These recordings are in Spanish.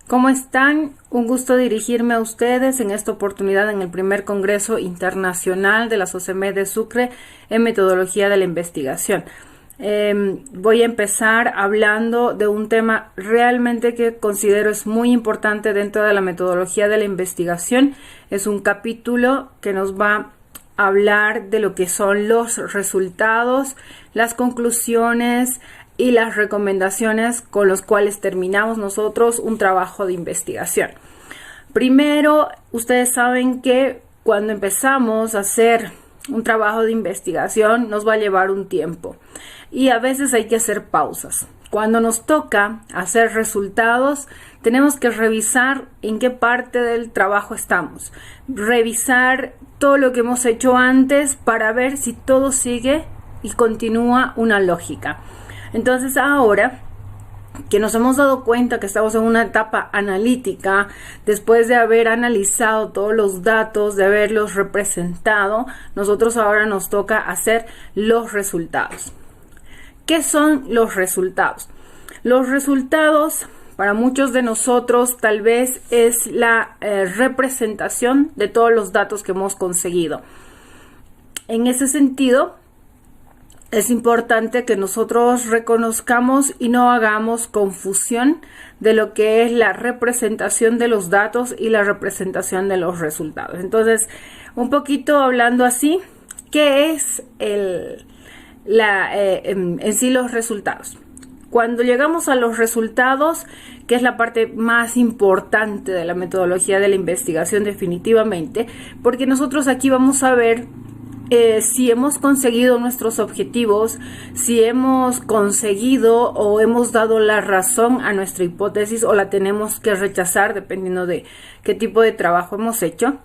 ¿Cómo están? Un gusto dirigirme a ustedes en esta oportunidad en el primer Congreso Internacional de la SOCEMED de Sucre en Metodología de la Investigación. Voy a empezar hablando de un tema realmente que considero es muy importante dentro de la metodología de la investigación. Es un capítulo que nos va a hablar de lo que son los resultados, las conclusiones y las recomendaciones con los cuales terminamos nosotros un trabajo de investigación. Primero, ustedes saben que cuando empezamos a hacer un trabajo de investigación nos va a llevar un tiempo y a veces hay que hacer pausas. Cuando nos toca hacer resultados, tenemos que revisar en qué parte del trabajo estamos, revisar todo lo que hemos hecho antes para ver si todo sigue y continúa una lógica. Entonces ahora que nos hemos dado cuenta que estamos en una etapa analítica, después de haber analizado todos los datos, de haberlos representado, nosotros ahora nos toca hacer los resultados. ¿Qué son los resultados? Los resultados para muchos de nosotros tal vez es la representación de todos los datos que hemos conseguido. En ese sentido, es importante que nosotros reconozcamos y no hagamos confusión de lo que es la representación de los datos y la representación de los resultados. Entonces, un poquito hablando así, ¿qué es en sí los resultados? Cuando llegamos a los resultados, que es la parte más importante de la metodología de la investigación definitivamente, porque nosotros aquí vamos a ver si hemos conseguido nuestros objetivos, si hemos conseguido o hemos dado la razón a nuestra hipótesis o la tenemos que rechazar dependiendo de qué tipo de trabajo hemos hecho.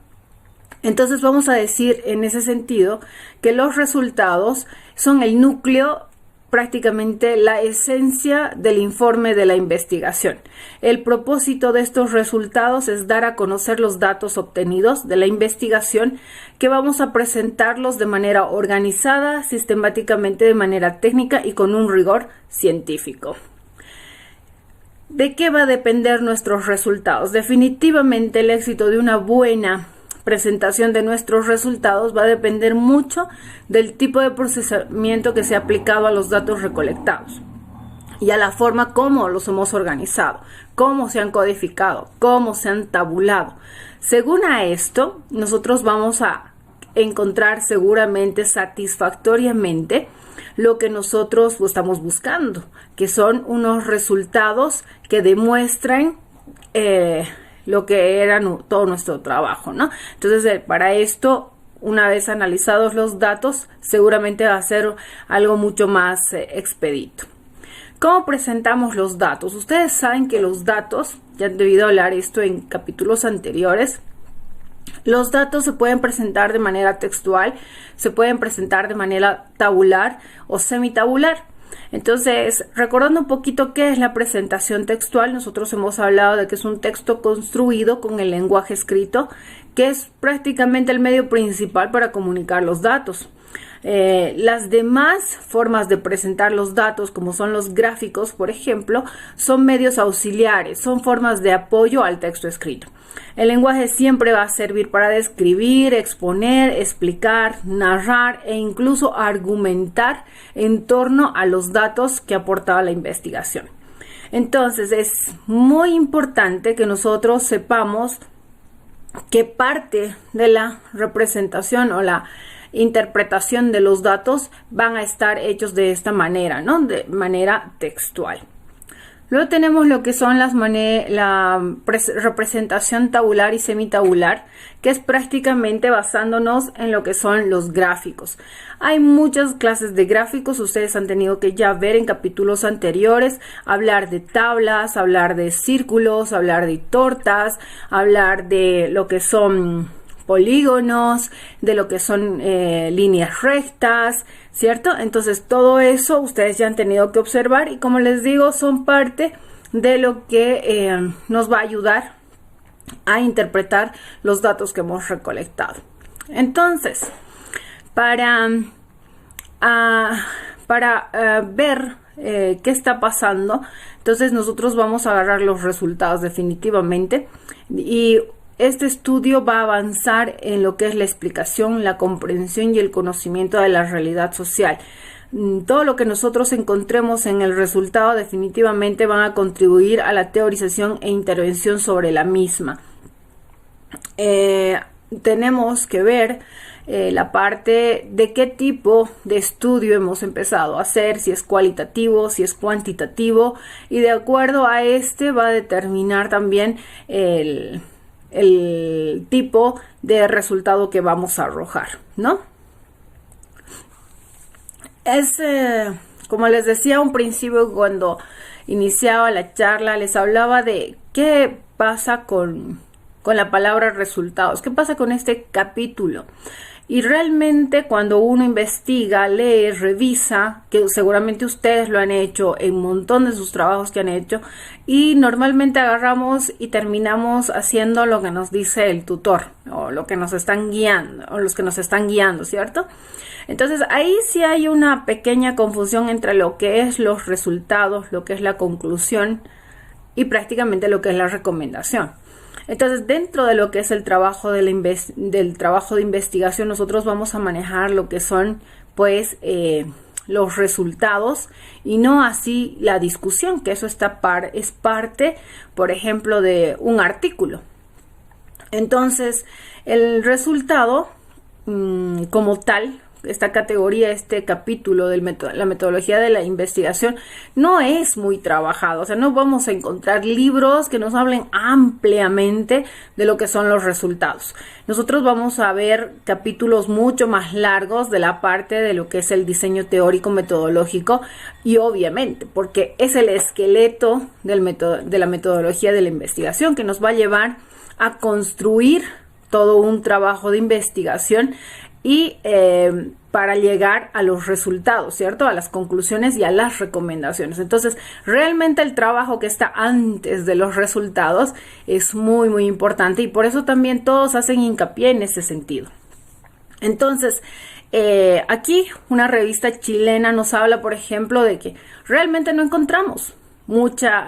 Entonces vamos a decir en ese sentido que los resultados son el núcleo, prácticamente la esencia del informe de la investigación. El propósito de estos resultados es dar a conocer los datos obtenidos de la investigación, que vamos a presentarlos de manera organizada, sistemáticamente, de manera técnica y con un rigor científico. ¿De qué va a depender nuestros resultados? Definitivamente el éxito de una buena presentación de nuestros resultados va a depender mucho del tipo de procesamiento que se ha aplicado a los datos recolectados y a la forma como los hemos organizado, cómo se han codificado, cómo se han tabulado. Según a esto, nosotros vamos a encontrar seguramente satisfactoriamente lo que nosotros estamos buscando, que son unos resultados que demuestran lo que era todo nuestro trabajo, ¿no? Entonces, para esto, una vez analizados los datos, seguramente va a ser algo mucho más expedito. ¿Cómo presentamos los datos? Ustedes saben que los datos, ya han debido hablar esto en capítulos anteriores, los datos se pueden presentar de manera textual, se pueden presentar de manera tabular o semitabular. Entonces, recordando un poquito qué es la presentación textual, nosotros hemos hablado de que es un texto construido con el lenguaje escrito, que es prácticamente el medio principal para comunicar los datos. Las demás formas de presentar los datos, como son los gráficos, por ejemplo, son medios auxiliares, son formas de apoyo al texto escrito. El lenguaje siempre va a servir para describir, exponer, explicar, narrar e incluso argumentar en torno a los datos que aportaba la investigación. Entonces, es muy importante que nosotros sepamos que parte de la representación o la interpretación de los datos van a estar hechos de esta manera, ¿no? De manera textual. Luego tenemos lo que son la representación tabular y semitabular, que es prácticamente basándonos en lo que son los gráficos. Hay muchas clases de gráficos, ustedes han tenido que ya ver en capítulos anteriores, hablar de tablas, hablar de círculos, hablar de tortas, hablar de lo que son polígonos, de lo que son líneas rectas, ¿cierto? Entonces todo eso ustedes ya han tenido que observar y, como les digo, son parte de lo que nos va a ayudar a interpretar los datos que hemos recolectado. Entonces, para ver qué está pasando, entonces nosotros vamos a agarrar los resultados definitivamente, y este estudio va a avanzar en lo que es la explicación, la comprensión y el conocimiento de la realidad social. Todo lo que nosotros encontremos en el resultado definitivamente van a contribuir a la teorización e intervención sobre la misma. Tenemos que ver la parte de qué tipo de estudio hemos empezado a hacer, si es cualitativo, si es cuantitativo, y de acuerdo a este va a determinar también el tipo de resultado que vamos a arrojar, ¿no? Es, como les decía a un principio cuando iniciaba la charla, les hablaba de qué pasa con la palabra resultados, qué pasa con este capítulo. Y realmente cuando uno investiga, lee, revisa, que seguramente ustedes lo han hecho en un montón de sus trabajos que han hecho, y normalmente agarramos y terminamos haciendo lo que nos dice el tutor, o lo que nos están guiando, o los que nos están guiando, ¿cierto? Entonces ahí sí hay una pequeña confusión entre lo que es los resultados, lo que es la conclusión y prácticamente lo que es la recomendación. Entonces, dentro de lo que es el trabajo del trabajo de investigación, nosotros vamos a manejar lo que son, pues, los resultados y no así la discusión, que eso es parte, por ejemplo, de un artículo. Entonces, el resultado, como tal, esta categoría, este capítulo de la metodología de la investigación no es muy trabajado, o sea, no vamos a encontrar libros que nos hablen ampliamente de lo que son los resultados. Nosotros vamos a ver capítulos mucho más largos de la parte de lo que es el diseño teórico metodológico, y obviamente porque es el esqueleto de la metodología de la investigación que nos va a llevar a construir todo un trabajo de investigación y para llegar a los resultados, ¿cierto? A las conclusiones y a las recomendaciones. Entonces, realmente el trabajo que está antes de los resultados es muy, muy importante, y por eso también todos hacen hincapié en ese sentido. Entonces, aquí una revista chilena nos habla, por ejemplo, de que realmente no encontramos mucha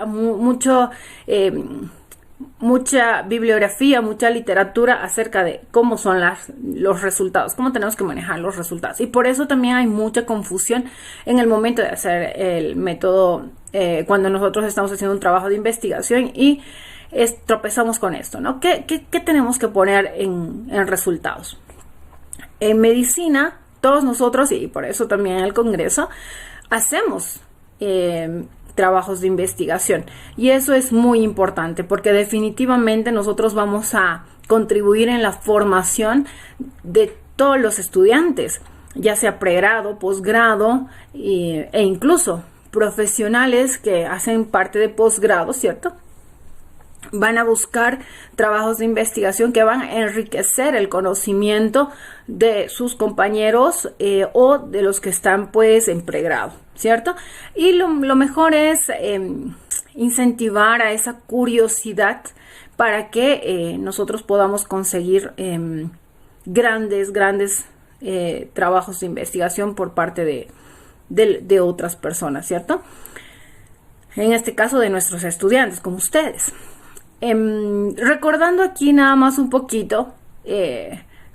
bibliografía, mucha literatura acerca de cómo son los resultados, cómo tenemos que manejar los resultados. Y por eso también hay mucha confusión en el momento de hacer el método, cuando nosotros estamos haciendo un trabajo de investigación y tropezamos con esto, ¿no? ¿Qué tenemos que poner en resultados? En medicina, todos nosotros, y por eso también en el Congreso, hacemos trabajos de investigación, y eso es muy importante porque definitivamente nosotros vamos a contribuir en la formación de todos los estudiantes, ya sea pregrado, posgrado e incluso profesionales que hacen parte de posgrado, ¿cierto? Van a buscar trabajos de investigación que van a enriquecer el conocimiento de sus compañeros o de los que están pues en pregrado, ¿cierto? Y lo mejor es incentivar a esa curiosidad para que nosotros podamos conseguir grandes trabajos de investigación por parte de otras personas, ¿cierto? En este caso de nuestros estudiantes, como ustedes. Recordando aquí nada más un poquito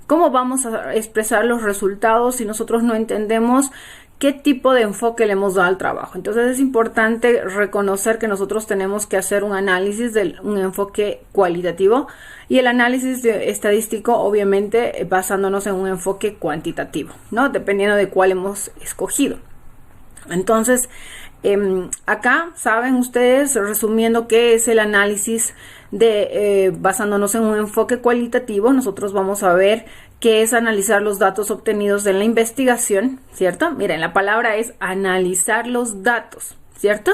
cómo vamos a expresar los resultados si nosotros no entendemos qué tipo de enfoque le hemos dado al trabajo. Entonces es importante reconocer que nosotros tenemos que hacer un análisis de un enfoque cualitativo y el análisis estadístico, obviamente basándonos en un enfoque cuantitativo, ¿no? Dependiendo de cuál hemos escogido. Entonces, acá saben ustedes, resumiendo qué es el análisis basándonos en un enfoque cualitativo, nosotros vamos a ver qué es analizar los datos obtenidos en la investigación, ¿cierto? Miren, la palabra es analizar los datos, ¿cierto?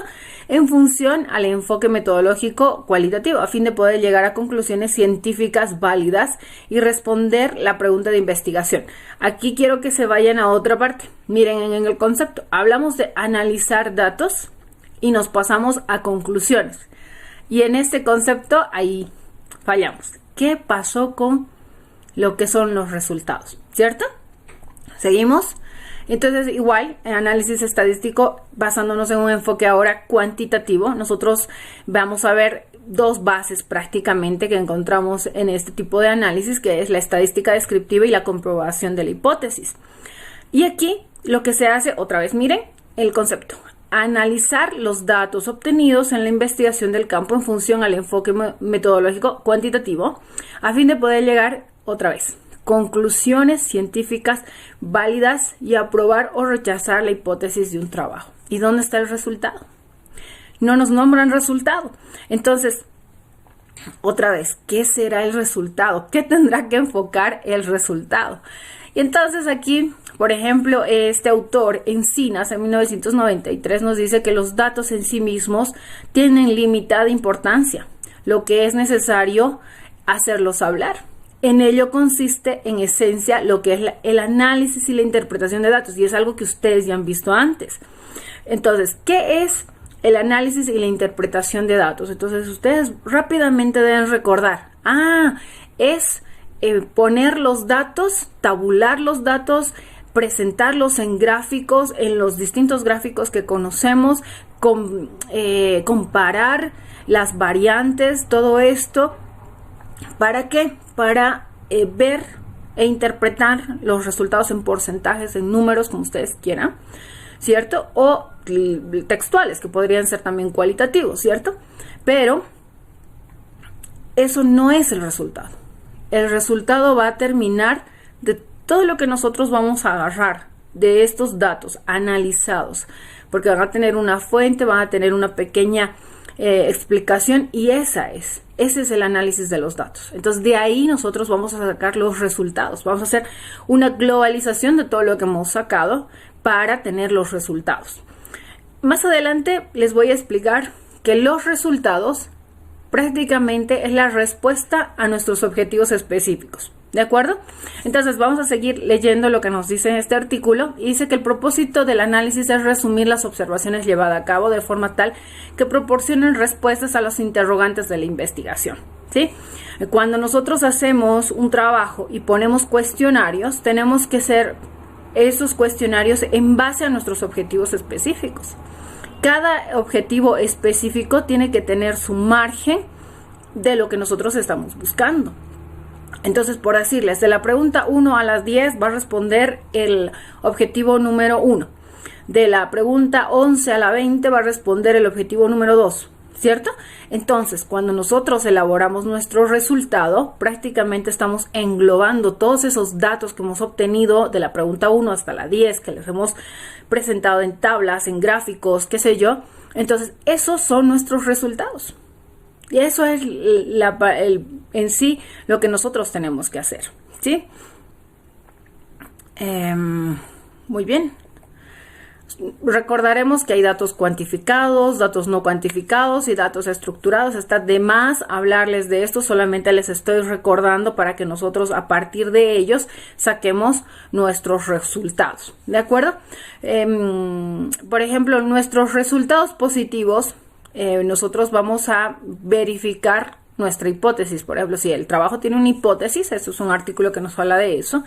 En función al enfoque metodológico cualitativo, a fin de poder llegar a conclusiones científicas válidas y responder la pregunta de investigación. Aquí quiero que se vayan a otra parte. Miren, en el concepto hablamos de analizar datos y nos pasamos a conclusiones. Y en este concepto ahí fallamos. ¿Qué pasó con lo que son los resultados? ¿Cierto? Seguimos. Entonces, igual, en análisis estadístico, basándonos en un enfoque ahora cuantitativo, nosotros vamos a ver dos bases prácticamente que encontramos en este tipo de análisis, que es la estadística descriptiva y la comprobación de la hipótesis. Y aquí lo que se hace, otra vez, miren el concepto: analizar los datos obtenidos en la investigación del campo en función al enfoque metodológico cuantitativo, a fin de poder llegar, otra vez, conclusiones científicas válidas y aprobar o rechazar la hipótesis de un trabajo. ¿Y dónde está el resultado? No nos nombran resultado. Entonces, otra vez, ¿qué será el resultado? ¿Qué tendrá que enfocar el resultado? Y entonces aquí, por ejemplo, este autor, Encinas, en 1993, nos dice que los datos en sí mismos tienen limitada importancia, lo que es necesario hacerlos hablar. En ello consiste, en esencia, lo que es el análisis y la interpretación de datos, y es algo que ustedes ya han visto antes. Entonces, ¿qué es el análisis y la interpretación de datos? Entonces, ustedes rápidamente deben recordar, es poner los datos, tabular los datos, presentarlos en gráficos, en los distintos gráficos que conocemos, comparar las variantes, todo esto. ¿Para qué? Para ver e interpretar los resultados en porcentajes, en números, como ustedes quieran, ¿cierto? O textuales, que podrían ser también cualitativos, ¿cierto? Pero eso no es el resultado. El resultado va a terminar de todo lo que nosotros vamos a agarrar de estos datos analizados, porque van a tener una fuente, van a tener una pequeña explicación, y ese es el análisis de los datos. Entonces, de ahí nosotros vamos a sacar los resultados. Vamos a hacer una globalización de todo lo que hemos sacado para tener los resultados. Más adelante les voy a explicar que los resultados prácticamente es la respuesta a nuestros objetivos específicos. ¿De acuerdo? Entonces vamos a seguir leyendo lo que nos dice en este artículo, y dice que el propósito del análisis es resumir las observaciones llevadas a cabo de forma tal que proporcionen respuestas a los interrogantes de la investigación, ¿sí? Cuando nosotros hacemos un trabajo y ponemos cuestionarios, tenemos que hacer esos cuestionarios en base a nuestros objetivos específicos. Cada objetivo específico tiene que tener su margen de lo que nosotros estamos buscando. Entonces, por decirles, de la pregunta 1 a las 10 va a responder el objetivo número 1. De la pregunta 11 a la 20 va a responder el objetivo número 2, ¿cierto? Entonces, cuando nosotros elaboramos nuestro resultado, prácticamente estamos englobando todos esos datos que hemos obtenido de la pregunta 1 hasta la 10, que les hemos presentado en tablas, en gráficos, qué sé yo. Entonces, esos son nuestros resultados. Y eso es en sí lo que nosotros tenemos que hacer, ¿sí? Muy bien. Recordaremos que hay datos cuantificados, datos no cuantificados y datos estructurados. Está de más hablarles de esto, solamente les estoy recordando para que nosotros a partir de ellos saquemos nuestros resultados, ¿de acuerdo? Por ejemplo, nuestros resultados positivos, nosotros vamos a verificar nuestra hipótesis. Por ejemplo, si el trabajo tiene una hipótesis, eso es un artículo que nos habla de eso.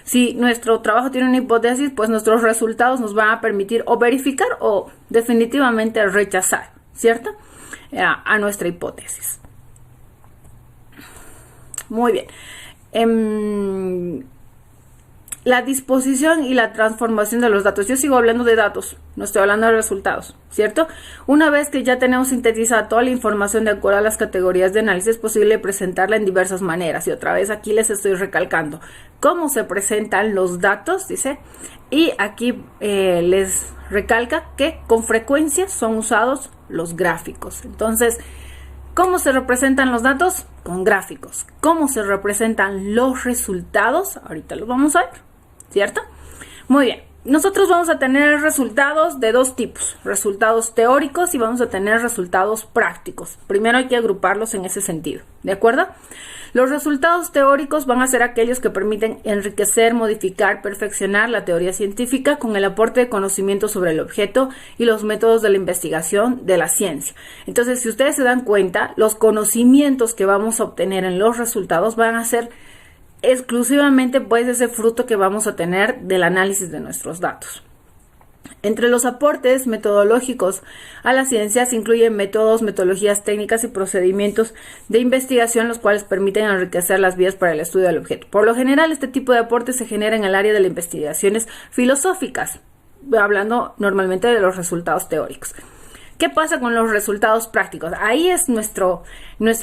Si nuestro trabajo tiene una hipótesis, pues nuestros resultados nos van a permitir o verificar o definitivamente rechazar, ¿cierto? A nuestra hipótesis. Muy bien. La disposición y la transformación de los datos. Yo sigo hablando de datos, no estoy hablando de resultados, ¿cierto? Una vez que ya tenemos sintetizada toda la información de acuerdo a las categorías de análisis, es posible presentarla en diversas maneras. Y otra vez aquí les estoy recalcando cómo se presentan los datos, dice. Y aquí les recalca que con frecuencia son usados los gráficos. Entonces, ¿cómo se representan los datos? Con gráficos. ¿Cómo se representan los resultados? Ahorita los vamos a ver, ¿cierto? Muy bien. Nosotros vamos a tener resultados de dos tipos, resultados teóricos y vamos a tener resultados prácticos. Primero hay que agruparlos en ese sentido, ¿de acuerdo? Los resultados teóricos van a ser aquellos que permiten enriquecer, modificar, perfeccionar la teoría científica con el aporte de conocimiento sobre el objeto y los métodos de la investigación de la ciencia. Entonces, si ustedes se dan cuenta, los conocimientos que vamos a obtener en los resultados van a ser exclusivamente pues ese fruto que vamos a tener del análisis de nuestros datos. Entre los aportes metodológicos a la ciencia se incluyen métodos, metodologías técnicas y procedimientos de investigación, los cuales permiten enriquecer las vías para el estudio del objeto. Por lo general, este tipo de aportes se genera en el área de las investigaciones filosóficas, hablando normalmente de los resultados teóricos. ¿Qué pasa con los resultados prácticos? Ahí es nuestro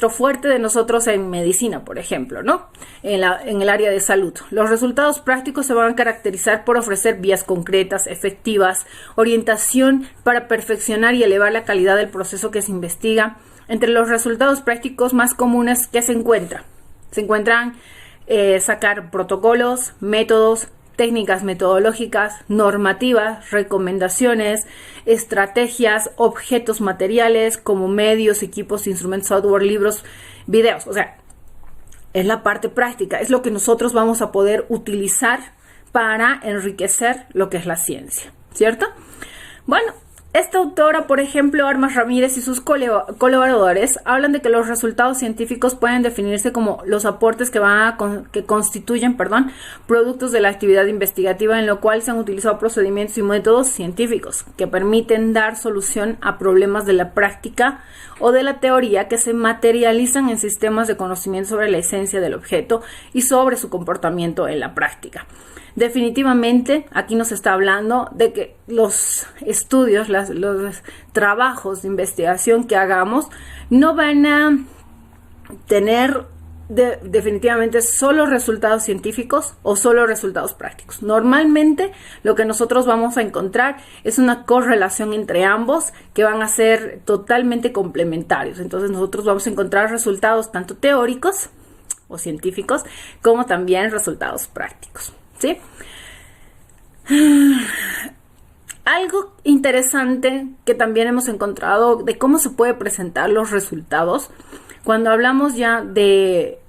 fuerte de nosotros en medicina, por ejemplo, ¿no? En el área de salud. Los resultados prácticos se van a caracterizar por ofrecer vías concretas, efectivas, orientación para perfeccionar y elevar la calidad del proceso que se investiga. Entre los resultados prácticos más comunes que se encuentran sacar protocolos, métodos, técnicas metodológicas, normativas, recomendaciones, estrategias, objetos materiales como medios, equipos, instrumentos, software, libros, videos. O sea, es la parte práctica, es lo que nosotros vamos a poder utilizar para enriquecer lo que es la ciencia, ¿cierto? Bueno, esta autora, por ejemplo, Armas Ramírez y sus colaboradores hablan de que los resultados científicos pueden definirse como los aportes que constituyen productos de la actividad investigativa, en lo cual se han utilizado procedimientos y métodos científicos que permiten dar solución a problemas de la práctica o de la teoría que se materializan en sistemas de conocimiento sobre la esencia del objeto y sobre su comportamiento en la práctica. Definitivamente, aquí nos está hablando de que los estudios, los trabajos de investigación que hagamos no van a tener definitivamente solo resultados científicos o solo resultados prácticos. Normalmente lo que nosotros vamos a encontrar es una correlación entre ambos que van a ser totalmente complementarios. Entonces nosotros vamos a encontrar resultados tanto teóricos o científicos como también resultados prácticos, ¿sí? Algo interesante que también hemos encontrado de cómo se puede presentar los resultados. Cuando hablamos ya de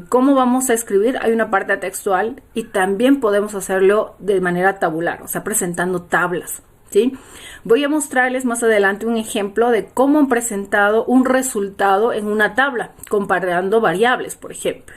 cómo vamos a escribir, hay una parte textual y también podemos hacerlo de manera tabular, o sea, presentando tablas, ¿sí? Voy a mostrarles más adelante un ejemplo de cómo han presentado un resultado en una tabla, comparando variables, por ejemplo.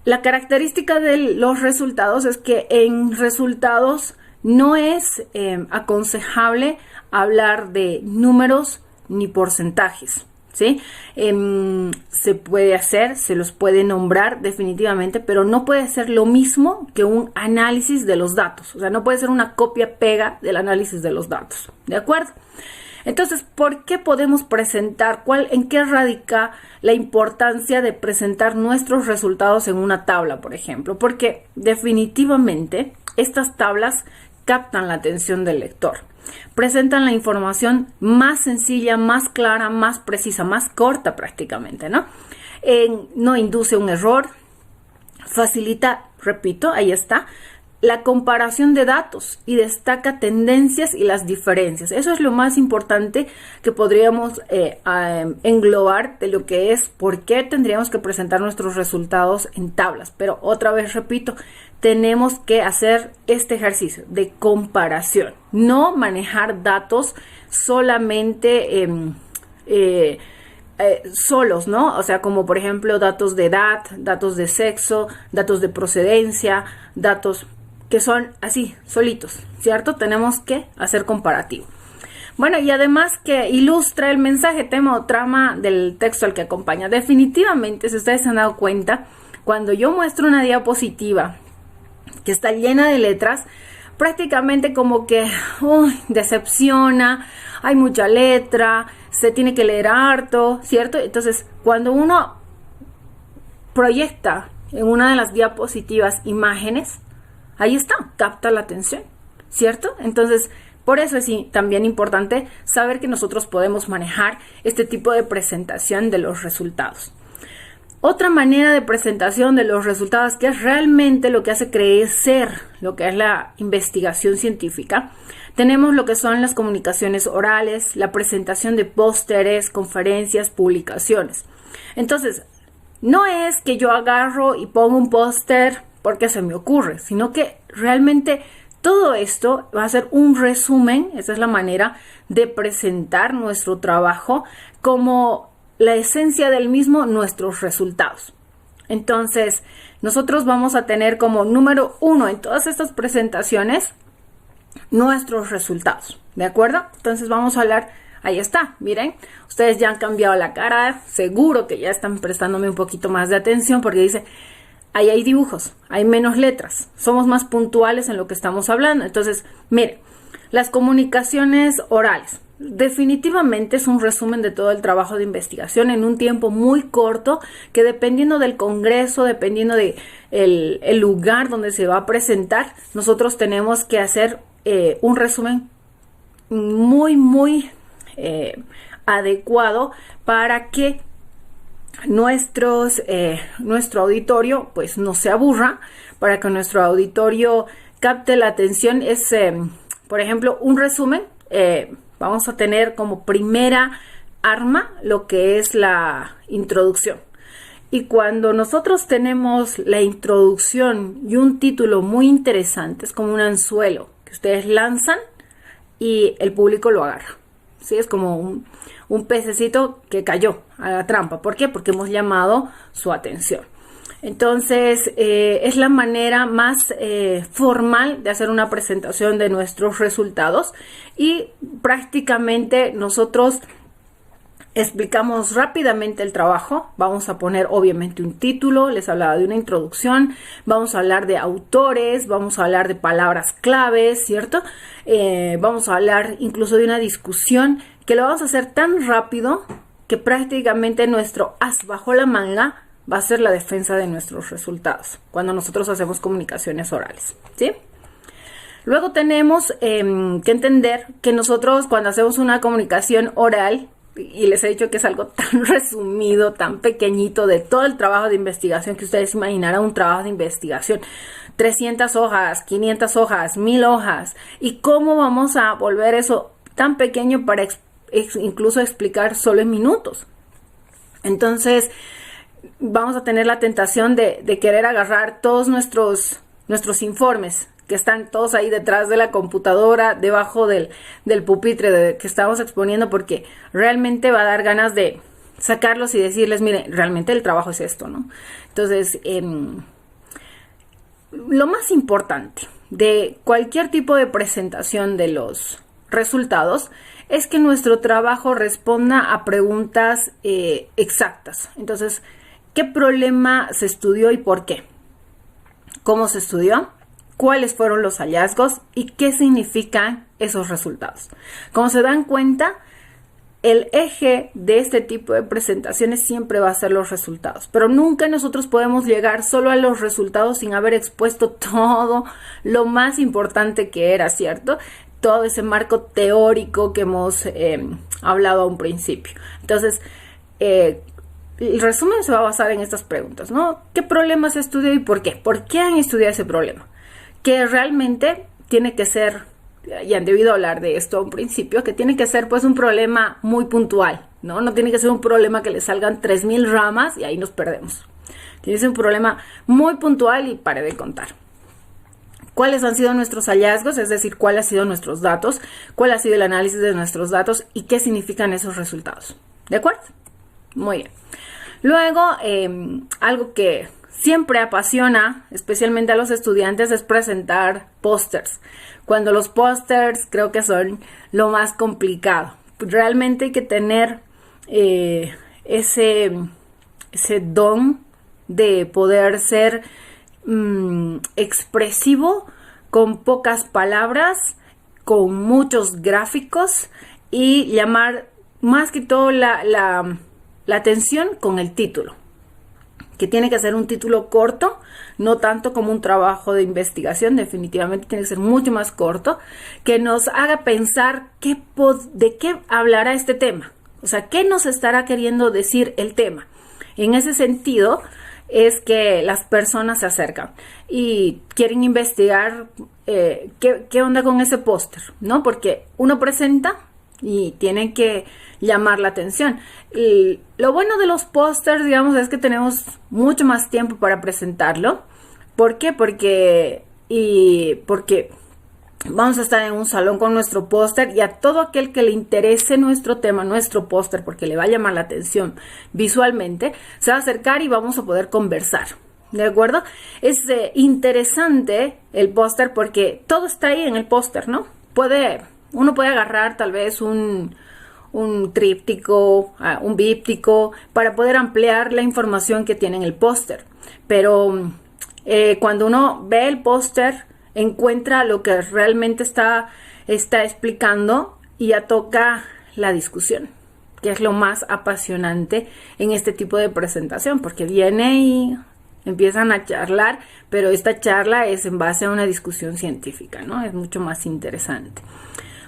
La característica de los resultados es que en resultados no es aconsejable hablar de números ni porcentajes, ¿sí? Se puede hacer, se los puede nombrar definitivamente, pero no puede ser lo mismo que un análisis de los datos. O sea, no puede ser una copia-pega del análisis de los datos, ¿de acuerdo? Entonces, ¿por qué podemos presentar? ¿En qué radica la importancia de presentar nuestros resultados en una tabla, por ejemplo? Porque definitivamente estas tablas captan la atención del lector. Presentan la información más sencilla, más clara, más precisa, más corta prácticamente, ¿no? No induce un error, facilita, repito, ahí está, la comparación de datos y destaca tendencias y las diferencias. Eso es lo más importante que podríamos englobar de lo que es por qué tendríamos que presentar nuestros resultados en tablas. Pero otra vez repito, tenemos que hacer este ejercicio de comparación, no manejar datos solamente solos, ¿no? O sea, como por ejemplo datos de edad, datos de sexo, datos de procedencia, datos que son así, solitos, ¿cierto? Tenemos que hacer comparativo. Bueno, y además que ilustra el mensaje, tema o trama del texto al que acompaña. Definitivamente, si ustedes se han dado cuenta, cuando yo muestro una diapositiva que está llena de letras, prácticamente como que decepciona, hay mucha letra, se tiene que leer harto, ¿cierto? Entonces, cuando uno proyecta en una de las diapositivas imágenes, ahí está, capta la atención, ¿cierto? Entonces, por eso es también importante saber que nosotros podemos manejar este tipo de presentación de los resultados. Otra manera de presentación de los resultados, que es realmente lo que hace crecer lo que es la investigación científica, tenemos lo que son las comunicaciones orales, la presentación de pósteres, conferencias, publicaciones. Entonces, no es que yo agarro y pongo un póster porque se me ocurre, sino que realmente todo esto va a ser un resumen. Esa es la manera de presentar nuestro trabajo como la esencia del mismo, nuestros resultados. Entonces, nosotros vamos a tener como número 1 en todas estas presentaciones nuestros resultados, ¿de acuerdo? Entonces vamos a hablar, ahí está, miren, ustedes ya han cambiado la cara, seguro que ya están prestándome un poquito más de atención porque dice, ahí hay dibujos, hay menos letras, somos más puntuales en lo que estamos hablando. Entonces, miren, las comunicaciones orales, definitivamente es un resumen de todo el trabajo de investigación en un tiempo muy corto que dependiendo del congreso, dependiendo de el lugar donde se va a presentar, nosotros tenemos que hacer un resumen muy adecuado para que nuestro auditorio pues no se aburra, para que nuestro auditorio capte la atención. Es, por ejemplo, un resumen. Vamos a tener como primera arma lo que es la introducción. Y cuando nosotros tenemos la introducción y un título muy interesante, es como un anzuelo que ustedes lanzan y el público lo agarra. ¿Sí? Es como un pececito que cayó a la trampa. ¿Por qué? Porque hemos llamado su atención. Entonces, es la manera más formal de hacer una presentación de nuestros resultados y prácticamente nosotros explicamos rápidamente el trabajo. Vamos a poner obviamente un título, les hablaba de una introducción, vamos a hablar de autores, vamos a hablar de palabras claves, ¿cierto? Vamos a hablar incluso de una discusión que lo vamos a hacer tan rápido que prácticamente nuestro as bajo la manga va a ser la defensa de nuestros resultados cuando nosotros hacemos comunicaciones orales, ¿sí? Luego tenemos que entender que nosotros cuando hacemos una comunicación oral, y les he dicho que es algo tan resumido, tan pequeñito de todo el trabajo de investigación que ustedes imaginarán, un trabajo de investigación, 300 hojas, 500 hojas, 1000 hojas, y cómo vamos a volver eso tan pequeño para incluso explicar solo en minutos. Entonces, vamos a tener la tentación de querer agarrar todos nuestros informes que están todos ahí detrás de la computadora, debajo del pupitre que estamos exponiendo, porque realmente va a dar ganas de sacarlos y decirles, miren, realmente el trabajo es esto, ¿no? Entonces, lo más importante de cualquier tipo de presentación de los resultados es que nuestro trabajo responda a preguntas exactas. Entonces, ¿qué problema se estudió y por qué? ¿Cómo se estudió? ¿Cuáles fueron los hallazgos? ¿Y qué significan esos resultados? Como se dan cuenta, el eje de este tipo de presentaciones siempre va a ser los resultados. Pero nunca nosotros podemos llegar solo a los resultados sin haber expuesto todo lo más importante que era, ¿cierto? Todo ese marco teórico que hemos hablado a un principio. Entonces, el resumen se va a basar en estas preguntas, ¿no? ¿Qué problema se estudió y por qué? ¿Por qué han estudiado ese problema? Que realmente tiene que ser, y han debido hablar de esto a un principio, que tiene que ser pues un problema muy puntual, ¿no? No tiene que ser un problema que le salgan 3000 ramas y ahí nos perdemos. Tiene que ser un problema muy puntual y pare de contar. ¿Cuáles han sido nuestros hallazgos? Es decir, ¿cuáles han sido nuestros datos? ¿Cuál ha sido el análisis de nuestros datos? ¿Y qué significan esos resultados? ¿De acuerdo? Muy bien. Luego, algo que siempre apasiona, especialmente a los estudiantes, es presentar pósters. Cuando los pósters creo que son lo más complicado. Realmente hay que tener ese don de poder ser expresivo, con pocas palabras, con muchos gráficos y llamar más que todo la atención con el título, que tiene que ser un título corto, no tanto como un trabajo de investigación, definitivamente tiene que ser mucho más corto, que nos haga pensar de qué hablará este tema, o sea, qué nos estará queriendo decir el tema. En ese sentido es que las personas se acercan y quieren investigar qué onda con ese póster, ¿no? Porque uno presenta y tienen que llamar la atención. Y lo bueno de los pósters, digamos, es que tenemos mucho más tiempo para presentarlo. ¿Por qué? Porque Vamos a estar en un salón con nuestro póster y a todo aquel que le interese nuestro tema, nuestro póster, porque le va a llamar la atención visualmente, se va a acercar y vamos a poder conversar. ¿De acuerdo? Es interesante el póster porque todo está ahí en el póster, ¿no? Uno puede agarrar tal vez un tríptico, un díptico, para poder ampliar la información que tiene en el póster. Pero cuando uno ve el póster, encuentra lo que realmente está explicando y ya toca la discusión, que es lo más apasionante en este tipo de presentación, porque viene y empiezan a charlar, pero esta charla es en base a una discusión científica, ¿no? Es mucho más interesante.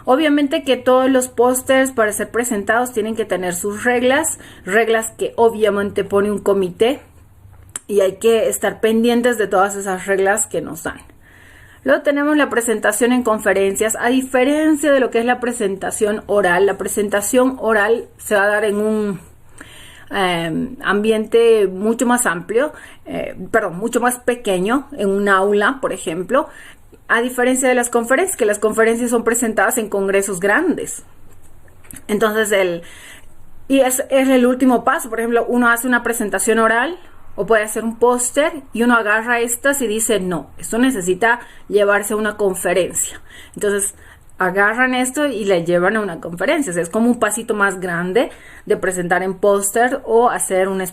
Obviamente que todos los pósters para ser presentados tienen que tener sus reglas que obviamente pone un comité y hay que estar pendientes de todas esas reglas que nos dan. Luego tenemos la presentación en conferencias. A diferencia de lo que es la presentación oral se va a dar en un ambiente mucho más amplio, mucho más pequeño, en un aula, por ejemplo, a diferencia de las conferencias, que las conferencias son presentadas en congresos grandes. Entonces, es el último paso. Por ejemplo, uno hace una presentación oral o puede hacer un póster y uno agarra estas y dice, no, esto necesita llevarse a una conferencia. Entonces, agarran esto y le llevan a una conferencia. O sea, es como un pasito más grande de presentar en póster o hacer una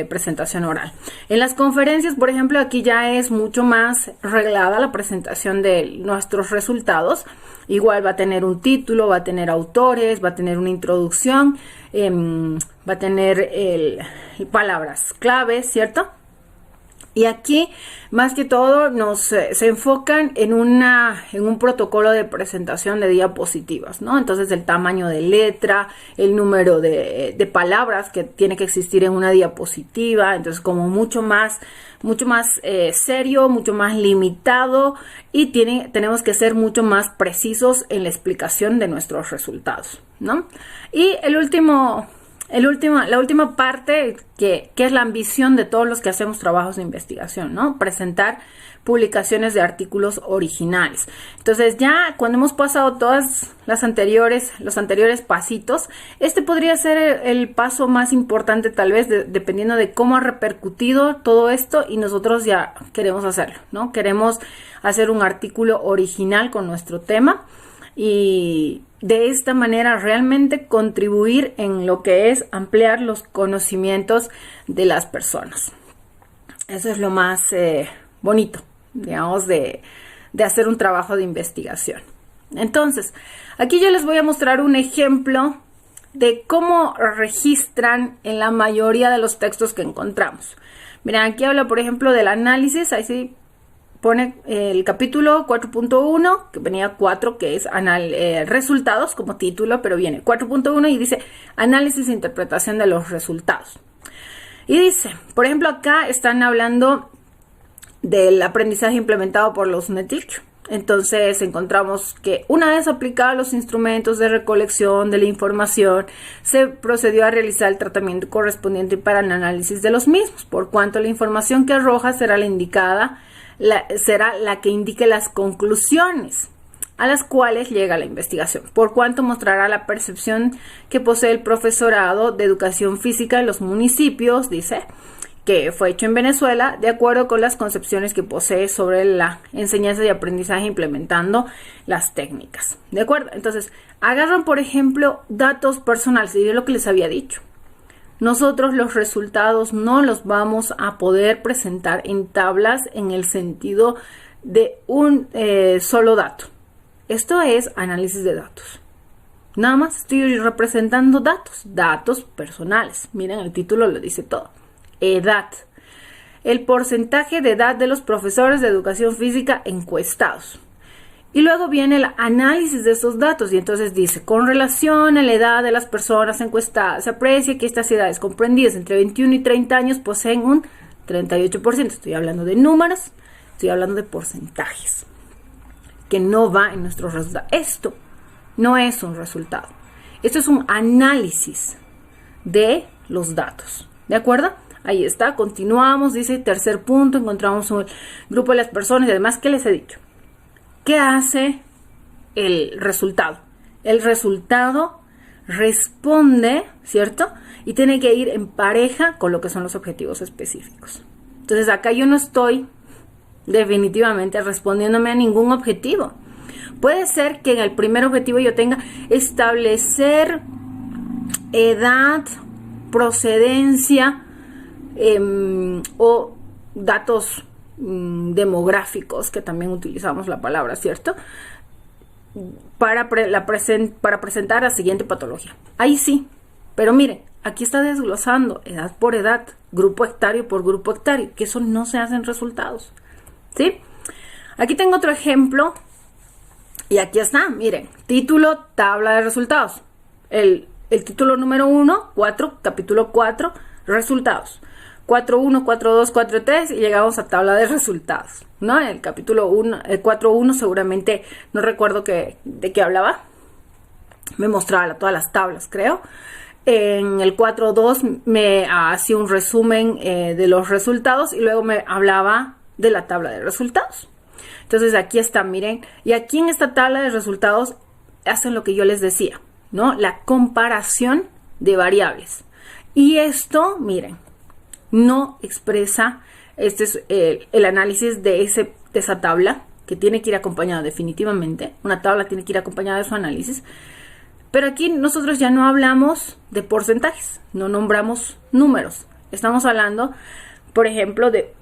presentación oral. En las conferencias, por ejemplo, aquí ya es mucho más reglada la presentación de nuestros resultados. Igual va a tener un título, va a tener autores, va a tener una introducción, va a tener palabras claves, ¿cierto? Y aquí, más que todo, se enfocan en un protocolo de presentación de diapositivas, ¿no? Entonces, el tamaño de letra, el número de palabras que tiene que existir en una diapositiva. Entonces, como mucho más serio, mucho más limitado y tenemos que ser mucho más precisos en la explicación de nuestros resultados, ¿no? Y la última parte que es la ambición de todos los que hacemos trabajos de investigación, ¿no? Presentar publicaciones de artículos originales. Entonces, ya cuando hemos pasado todas los anteriores pasitos, este podría ser el paso más importante tal vez, dependiendo de cómo ha repercutido todo esto y nosotros ya queremos hacerlo, ¿no? Queremos hacer un artículo original con nuestro tema y de esta manera realmente contribuir en lo que es ampliar los conocimientos de las personas. Eso es lo más bonito, digamos, de hacer un trabajo de investigación. Entonces, aquí yo les voy a mostrar un ejemplo de cómo registran en la mayoría de los textos que encontramos. Miren, aquí habla, por ejemplo, del análisis. Ahí sí pone el capítulo 4.1, que venía 4, que es resultados como título, pero viene 4.1 y dice análisis e interpretación de los resultados. Y dice, por ejemplo, acá están hablando del aprendizaje implementado por los NETIC. Entonces encontramos que una vez aplicados los instrumentos de recolección de la información, se procedió a realizar el tratamiento correspondiente para el análisis de los mismos, por cuanto la información que arroja será la que indique las conclusiones a las cuales llega la investigación, por cuanto mostrará la percepción que posee el profesorado de educación física en los municipios, dice, que fue hecho en Venezuela, de acuerdo con las concepciones que posee sobre la enseñanza y aprendizaje implementando las técnicas. ¿De acuerdo? Entonces, agarran, por ejemplo, datos personales, y es lo que les había dicho. Nosotros los resultados no los vamos a poder presentar en tablas en el sentido de un solo dato. Esto es análisis de datos. Nada más estoy representando datos personales. Miren, el título lo dice todo. Edad. El porcentaje de edad de los profesores de educación física encuestados. Y luego viene el análisis de esos datos y entonces dice, con relación a la edad de las personas encuestadas, se aprecia que estas edades comprendidas entre 21 y 30 años poseen un 38%. Estoy hablando de números, estoy hablando de porcentajes, que no va en nuestro resultado. Esto no es un resultado, esto es un análisis de los datos, ¿de acuerdo? Ahí está, continuamos, dice, tercer punto, encontramos un grupo de las personas y además, ¿qué les he dicho? ¿Qué hace el resultado. El resultado responde, ¿cierto? Y tiene que ir en pareja con lo que son los objetivos específicos. Entonces acá yo no estoy definitivamente respondiéndome a ningún objetivo. Puede ser que en el primer objetivo yo tenga establecer edad, procedencia o datos demográficos, que también utilizamos la palabra, ¿cierto? Para presentar la siguiente patología. Ahí sí, pero miren, aquí está desglosando edad por edad, grupo hectario por grupo hectario, que eso no se hace en resultados, ¿sí? Aquí tengo otro ejemplo y aquí está, miren, título, tabla de resultados. El título número 1, 4, capítulo 4, resultados. 4.1, 4.2, 4.3 y llegamos a tabla de resultados, ¿no? En el capítulo 1, el 4.1 seguramente, no recuerdo de qué hablaba, me mostraba todas las tablas, creo. En el 4.2 me hacía un resumen de los resultados y luego me hablaba de la tabla de resultados. Entonces aquí está, miren, y aquí en esta tabla de resultados hacen lo que yo les decía, ¿no? La comparación de variables. Y esto, miren, no expresa, este es el análisis de esa tabla, que tiene que ir acompañada definitivamente. Una tabla tiene que ir acompañada de su análisis. Pero aquí nosotros ya no hablamos de porcentajes, no nombramos números. Estamos hablando, por ejemplo, de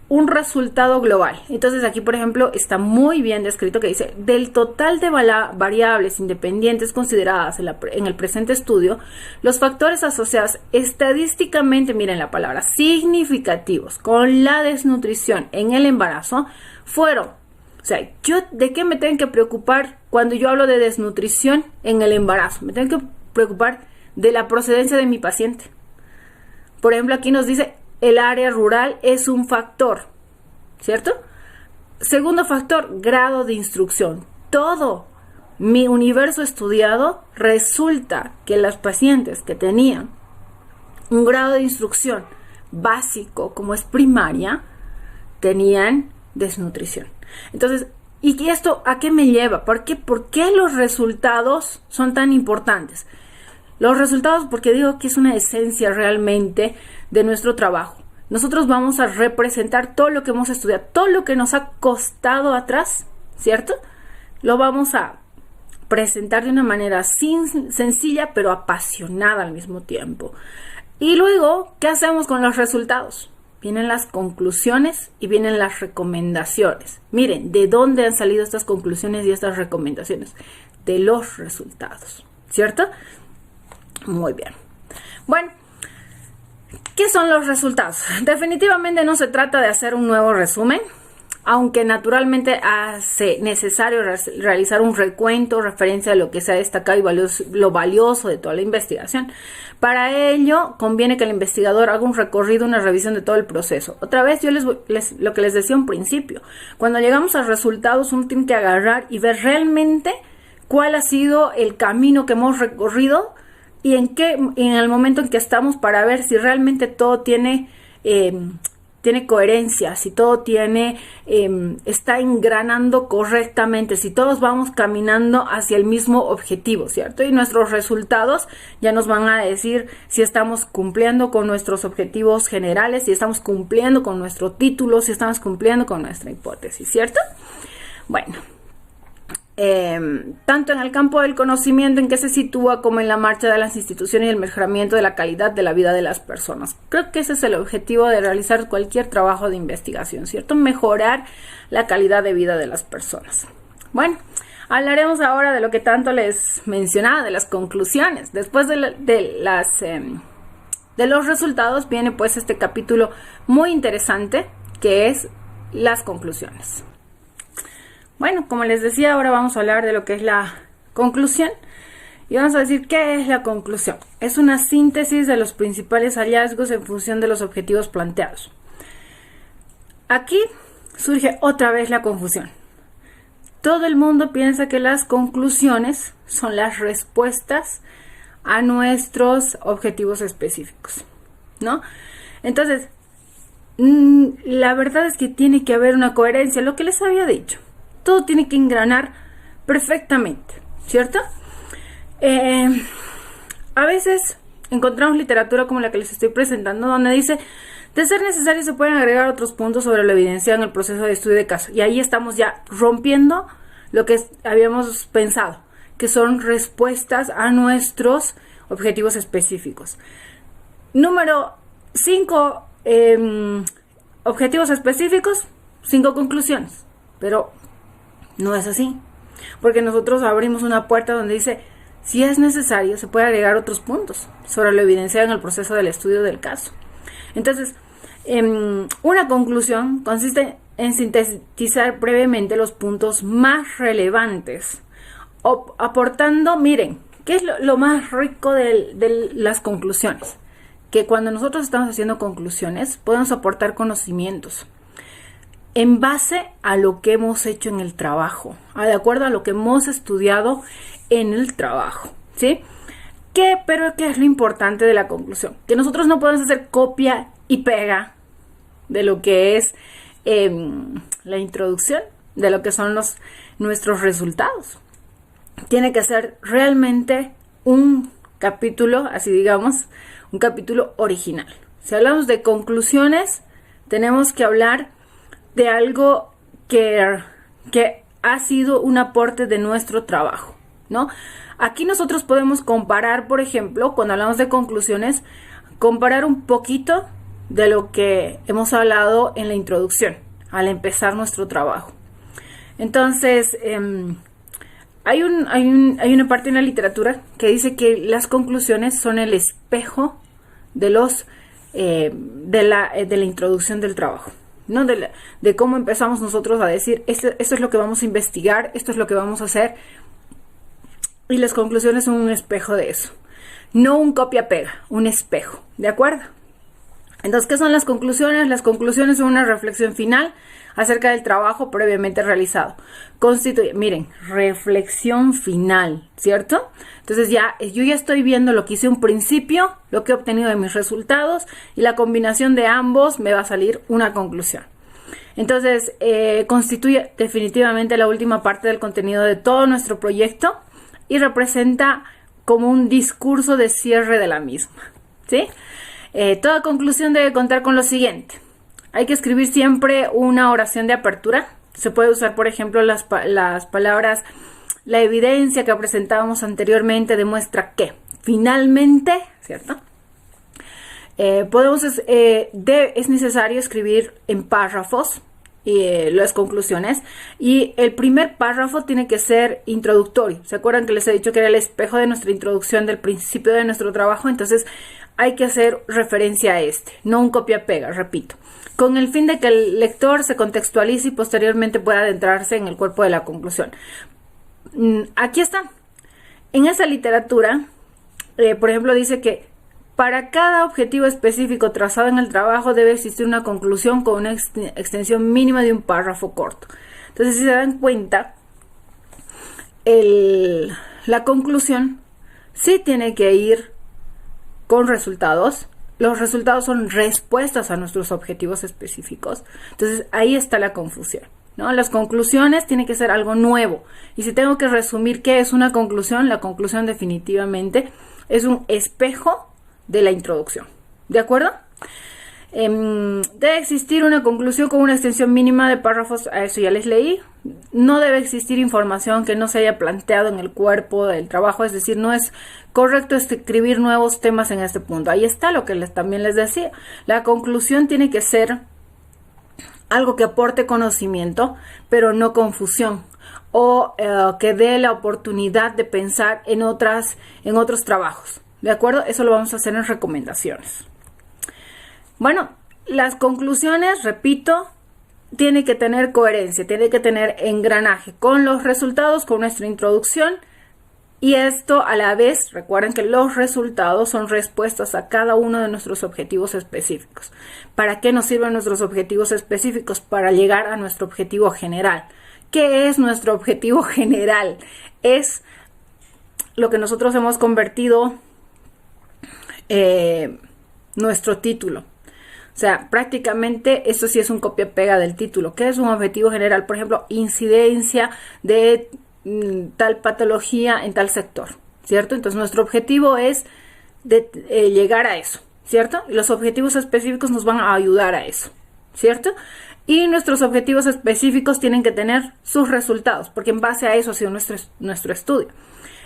un resultado global. Entonces aquí, por ejemplo, está muy bien descrito que dice, del total de variables independientes consideradas en el presente estudio, los factores asociados estadísticamente, miren la palabra, significativos con la desnutrición en el embarazo fueron, o sea, yo de qué me tengo que preocupar cuando yo hablo de desnutrición en el embarazo. Me tengo que preocupar de la procedencia de mi paciente. Por ejemplo, aquí nos dice, el área rural es un factor, ¿cierto? Segundo factor, grado de instrucción. Todo mi universo estudiado resulta que las pacientes que tenían un grado de instrucción básico, como es primaria, tenían desnutrición. Entonces, ¿y esto a qué me lleva? ¿Por qué los resultados son tan importantes? Los resultados, porque digo que es una esencia realmente de nuestro trabajo. Nosotros vamos a representar todo lo que hemos estudiado, todo lo que nos ha costado atrás, ¿cierto? Lo vamos a presentar de una manera sencilla, pero apasionada al mismo tiempo. Y luego, ¿qué hacemos con los resultados? Vienen las conclusiones y vienen las recomendaciones. Miren, ¿de dónde han salido estas conclusiones y estas recomendaciones? De los resultados, ¿cierto? Muy bien. Bueno, ¿qué son los resultados? Definitivamente no se trata de hacer un nuevo resumen, aunque naturalmente hace necesario realizar un recuento, referencia a lo que se ha destacado y lo valioso de toda la investigación. Para ello, conviene que el investigador haga un recorrido, una revisión de todo el proceso. Otra vez, yo lo que les decía un principio, cuando llegamos a resultados, uno tiene que agarrar y ver realmente cuál ha sido el camino que hemos recorrido y en el momento en que estamos, para ver si realmente todo tiene coherencia, si todo está engranando correctamente, si todos vamos caminando hacia el mismo objetivo, ¿cierto? Y nuestros resultados ya nos van a decir si estamos cumpliendo con nuestros objetivos generales, si estamos cumpliendo con nuestro título, si estamos cumpliendo con nuestra hipótesis, ¿cierto? Bueno. Tanto en el campo del conocimiento en que se sitúa como en la marcha de las instituciones y el mejoramiento de la calidad de la vida de las personas. Creo que ese es el objetivo de realizar cualquier trabajo de investigación, ¿cierto? Mejorar la calidad de vida de las personas. Bueno, hablaremos ahora de lo que tanto les mencionaba, de las conclusiones. Después de los resultados viene pues este capítulo muy interesante que es las conclusiones. Bueno, como les decía, ahora vamos a hablar de lo que es la conclusión. Y vamos a decir, ¿qué es la conclusión? Es una síntesis de los principales hallazgos en función de los objetivos planteados. Aquí surge otra vez la confusión. Todo el mundo piensa que las conclusiones son las respuestas a nuestros objetivos específicos, ¿no? Entonces, la verdad es que tiene que haber una coherencia, lo que les había dicho. Todo tiene que engranar perfectamente, ¿cierto? A veces encontramos literatura como la que les estoy presentando, donde dice, de ser necesario se pueden agregar otros puntos sobre la evidencia en el proceso de estudio de caso. Y ahí estamos ya rompiendo lo que habíamos pensado, que son respuestas a nuestros objetivos específicos. Número 5, objetivos específicos, 5 conclusiones. Pero no es así, porque nosotros abrimos una puerta donde dice, si es necesario, se puede agregar otros puntos sobre la evidencia en el proceso del estudio del caso. Entonces, una conclusión consiste en sintetizar brevemente los puntos más relevantes, aportando, miren, ¿qué es lo más rico de las conclusiones? Que cuando nosotros estamos haciendo conclusiones, podemos aportar conocimientos en base a lo que hemos hecho en el trabajo, de acuerdo a lo que hemos estudiado en el trabajo, ¿sí? Pero ¿qué es lo importante de la conclusión? Que nosotros no podemos hacer copia y pega de lo que es la introducción, de lo que son nuestros resultados. Tiene que ser realmente un capítulo, así digamos, un capítulo original. Si hablamos de conclusiones, tenemos que hablar de algo que ha sido un aporte de nuestro trabajo, ¿no? Aquí nosotros podemos comparar, por ejemplo, cuando hablamos de conclusiones, comparar un poquito de lo que hemos hablado en la introducción, al empezar nuestro trabajo. Entonces, hay una parte en la literatura que dice que las conclusiones son el espejo de la introducción del trabajo, ¿no? De cómo empezamos nosotros a decir, esto es lo que vamos a investigar, esto es lo que vamos a hacer, y las conclusiones son un espejo de eso, no un copia-pega, un espejo, ¿de acuerdo? Entonces, ¿qué son las conclusiones? Las conclusiones son una reflexión final acerca del trabajo previamente realizado. Miren, reflexión final, ¿cierto? Entonces yo ya estoy viendo lo que hice un principio, lo que he obtenido de mis resultados, y la combinación de ambos me va a salir una conclusión. Entonces, constituye definitivamente la última parte del contenido de todo nuestro proyecto y representa como un discurso de cierre de la misma, ¿sí? Toda conclusión debe contar con lo siguiente. Hay que escribir siempre una oración de apertura. Se puede usar, por ejemplo, las palabras, la evidencia que presentábamos anteriormente demuestra que, finalmente, ¿cierto? Es necesario escribir en párrafos las conclusiones, y el primer párrafo tiene que ser introductorio. ¿Se acuerdan que les he dicho que era el espejo de nuestra introducción del principio de nuestro trabajo? Entonces hay que hacer referencia a no un copia-pega, repito, con el fin de que el lector se contextualice y posteriormente pueda adentrarse en el cuerpo de la conclusión. Aquí está. En esa literatura, por ejemplo, dice que para cada objetivo específico trazado en el trabajo debe existir una conclusión con una extensión mínima de un párrafo corto. Entonces, si se dan cuenta, la conclusión sí tiene que ir con resultados. Los resultados son respuestas a nuestros objetivos específicos. Entonces, ahí está la confusión, ¿no? Las conclusiones tienen que ser algo nuevo. Y si tengo que resumir qué es una conclusión, la conclusión definitivamente es un espejo de la introducción. ¿De acuerdo? Debe existir una conclusión con una extensión mínima de párrafos, a eso ya les leí. No debe existir información que no se haya planteado en el cuerpo del trabajo, es decir, no es correcto escribir nuevos temas en este punto. Ahí está lo que también les decía. La conclusión tiene que ser algo que aporte conocimiento, pero no confusión, o que dé la oportunidad de pensar en otros trabajos. ¿De acuerdo? Eso lo vamos a hacer en recomendaciones. Bueno, las conclusiones, repito, tiene que tener coherencia, tiene que tener engranaje con los resultados, con nuestra introducción, y esto a la vez, recuerden que los resultados son respuestas a cada uno de nuestros objetivos específicos. ¿Para qué nos sirven nuestros objetivos específicos? Para llegar a nuestro objetivo general. ¿Qué es nuestro objetivo general? Es lo que nosotros hemos convertido nuestro título. O sea, prácticamente esto sí es un copia-pega del título. ¿Qué es un objetivo general? Por ejemplo, incidencia de tal patología en tal sector, ¿cierto? Entonces nuestro objetivo es llegar a eso, ¿cierto? Y los objetivos específicos nos van a ayudar a eso, ¿cierto? Y nuestros objetivos específicos tienen que tener sus resultados, porque en base a eso ha sido nuestro estudio.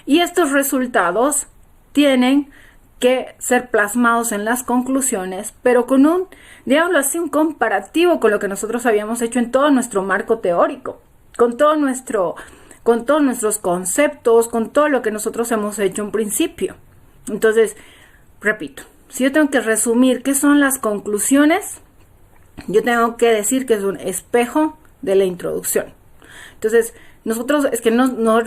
Y estos resultados tienen que ser plasmados en las conclusiones, pero con un, digámoslo así, un comparativo con lo que nosotros habíamos hecho en todo nuestro marco teórico, con todos nuestros conceptos, con todo lo que nosotros hemos hecho en principio. Entonces, repito, si yo tengo que resumir qué son las conclusiones, yo tengo que decir que es un espejo de la introducción. Entonces, nosotros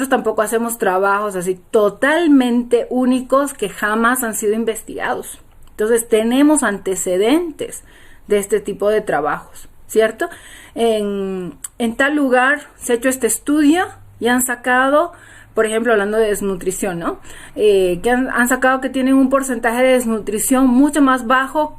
tampoco hacemos trabajos así totalmente únicos que jamás han sido investigados. Entonces, tenemos antecedentes de este tipo de trabajos, ¿cierto? En tal lugar se ha hecho este estudio y han sacado, por ejemplo, hablando de desnutrición, ¿no? Que han sacado que tienen un porcentaje de desnutrición mucho más bajo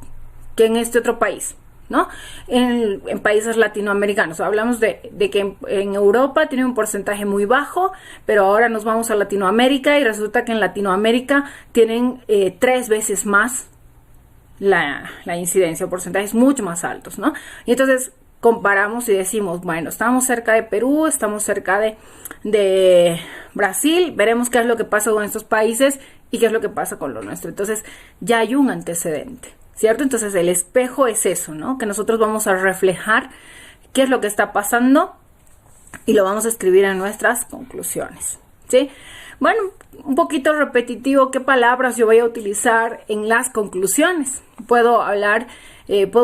que en este otro país, ¿no? En países latinoamericanos. Hablamos de que en Europa tiene un porcentaje muy bajo, pero ahora nos vamos a Latinoamérica y resulta que en Latinoamérica tienen 3 veces más la incidencia, porcentajes mucho más altos, ¿no? Y entonces comparamos y decimos, bueno, estamos cerca de Perú, estamos cerca de Brasil, veremos qué es lo que pasa con estos países y qué es lo que pasa con lo nuestro. Entonces ya hay un antecedente, ¿cierto? Entonces el espejo es eso, ¿no? Que nosotros vamos a reflejar qué es lo que está pasando y lo vamos a escribir en nuestras conclusiones, ¿sí? Bueno, un poquito repetitivo, ¿qué palabras yo voy a utilizar en las conclusiones? Puedo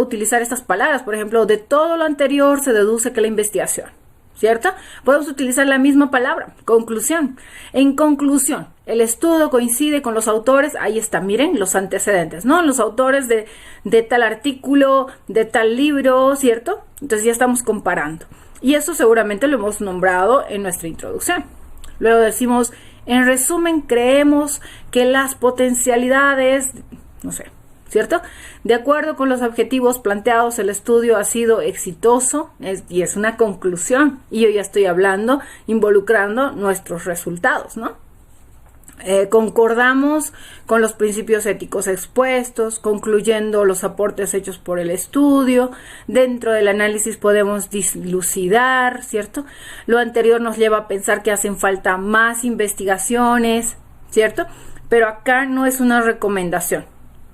utilizar estas palabras, por ejemplo, de todo lo anterior se deduce que la investigación, ¿cierto? Podemos utilizar la misma palabra, conclusión. En conclusión, el estudio coincide con los autores, ahí está, miren, los antecedentes, ¿no? Los autores de tal artículo, de tal libro, ¿cierto? Entonces ya estamos comparando. Y eso seguramente lo hemos nombrado en nuestra introducción. Luego decimos, en resumen, creemos que las potencialidades, no sé, ¿cierto? De acuerdo con los objetivos planteados, el estudio ha sido exitoso y es una conclusión. Y yo ya estoy hablando, involucrando nuestros resultados, ¿no? Concordamos con los principios éticos expuestos, concluyendo los aportes hechos por el estudio. Dentro del análisis podemos dilucidar, ¿cierto? Lo anterior nos lleva a pensar que hacen falta más investigaciones, ¿cierto? Pero acá no es una recomendación,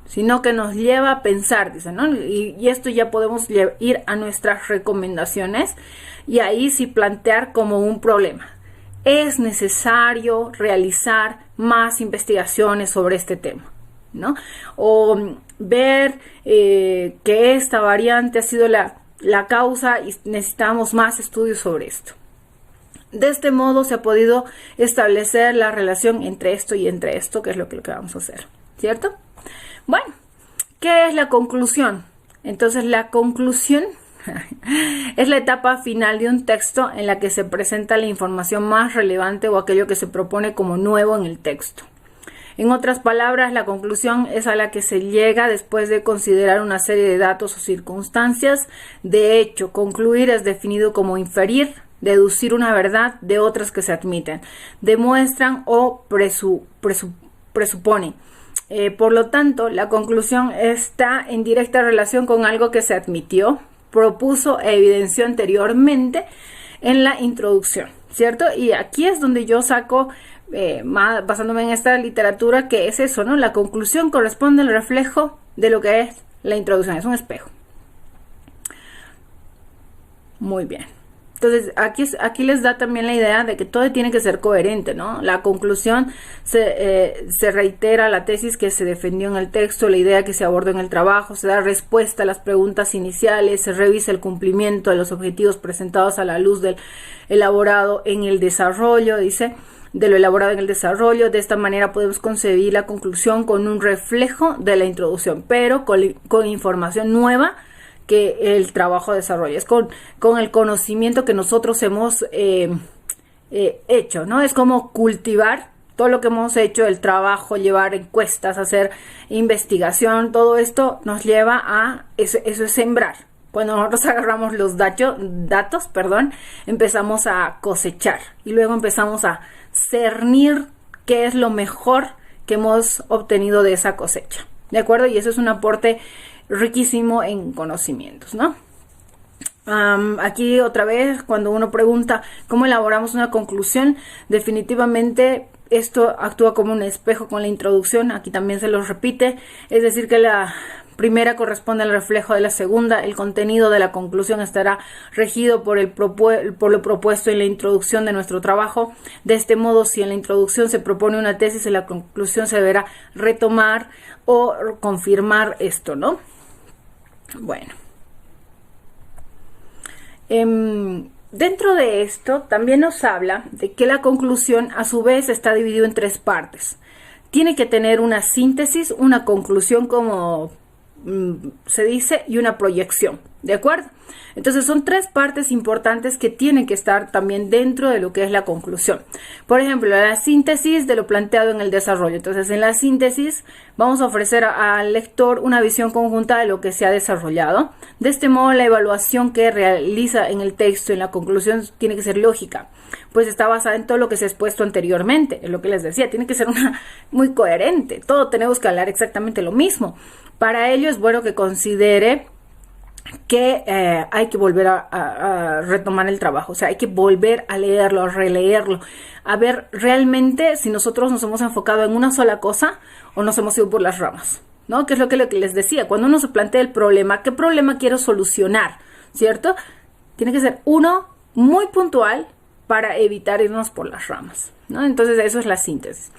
sino que nos lleva a pensar, dicen, ¿no? Y esto ya podemos ir a nuestras recomendaciones y ahí sí plantear como un problema. Es necesario realizar más investigaciones sobre este tema, ¿no? O ver que esta variante ha sido la causa y necesitamos más estudios sobre esto. De este modo se ha podido establecer la relación entre esto y entre esto, que es lo que vamos a hacer, ¿cierto? Bueno, ¿qué es la conclusión? Entonces la conclusión es la etapa final de un texto en la que se presenta la información más relevante o aquello que se propone como nuevo en el texto. En otras palabras, la conclusión es a la que se llega después de considerar una serie de datos o circunstancias. De hecho, concluir es definido como inferir, deducir una verdad de otras que se admiten, demuestran o presuponen. Por lo tanto, la conclusión está en directa relación con algo que se admitió, propuso e evidenció anteriormente en la introducción, ¿cierto? Y aquí es donde yo saco, basándome en esta literatura, que es eso, ¿no? La conclusión corresponde al reflejo de lo que es la introducción, es un espejo. Muy bien. Entonces, aquí les da también la idea de que todo tiene que ser coherente, ¿no? La conclusión se reitera la tesis que se defendió en el texto, la idea que se abordó en el trabajo, se da respuesta a las preguntas iniciales, se revisa el cumplimiento de los objetivos presentados a la luz del elaborado en el desarrollo, dice, de lo elaborado en el desarrollo. De esta manera podemos concebir la conclusión con un reflejo de la introducción, pero con información nueva que el trabajo desarrolla, es con el conocimiento que nosotros hemos hecho, ¿no? Es como cultivar todo lo que hemos hecho, el trabajo, llevar encuestas, hacer investigación, todo esto nos lleva a, eso es sembrar, Cuando nosotros agarramos los datos, empezamos a cosechar y luego empezamos a cernir qué es lo mejor que hemos obtenido de esa cosecha, ¿de acuerdo? Y eso es un aporte riquísimo en conocimientos, ¿no? Aquí otra vez, cuando uno pregunta cómo elaboramos una conclusión, definitivamente esto actúa como un espejo con la introducción. Aquí también se los repite, es decir que la primera corresponde al reflejo de la segunda. El contenido de la conclusión estará regido por lo propuesto en la introducción de nuestro trabajo. De este modo, si en la introducción se propone una tesis, en la conclusión se deberá retomar o confirmar esto, ¿no? Bueno. Dentro de esto también nos habla de que la conclusión a su vez está dividida en 3 partes. Tiene que tener una síntesis, una conclusión como se dice y una proyección, ¿de acuerdo? Entonces son 3 partes importantes que tienen que estar también dentro de lo que es la conclusión. Por ejemplo, la síntesis de lo planteado en el desarrollo. Entonces en la síntesis vamos a ofrecer al lector una visión conjunta de lo que se ha desarrollado. De este modo la evaluación que realiza en el texto en la conclusión tiene que ser lógica, pues está basada en todo lo que se ha expuesto anteriormente. Es lo que les decía, tiene que ser muy coherente. Todo tenemos que hablar exactamente lo mismo. Para ello es bueno que considere que hay que volver a retomar el trabajo, o sea, hay que volver a leerlo, a releerlo, a ver realmente si nosotros nos hemos enfocado en una sola cosa o nos hemos ido por las ramas, ¿no? Que es lo que les decía, cuando uno se plantea el problema, ¿qué problema quiero solucionar? ¿Cierto? Tiene que ser uno muy puntual para evitar irnos por las ramas, ¿no? Entonces eso es la síntesis.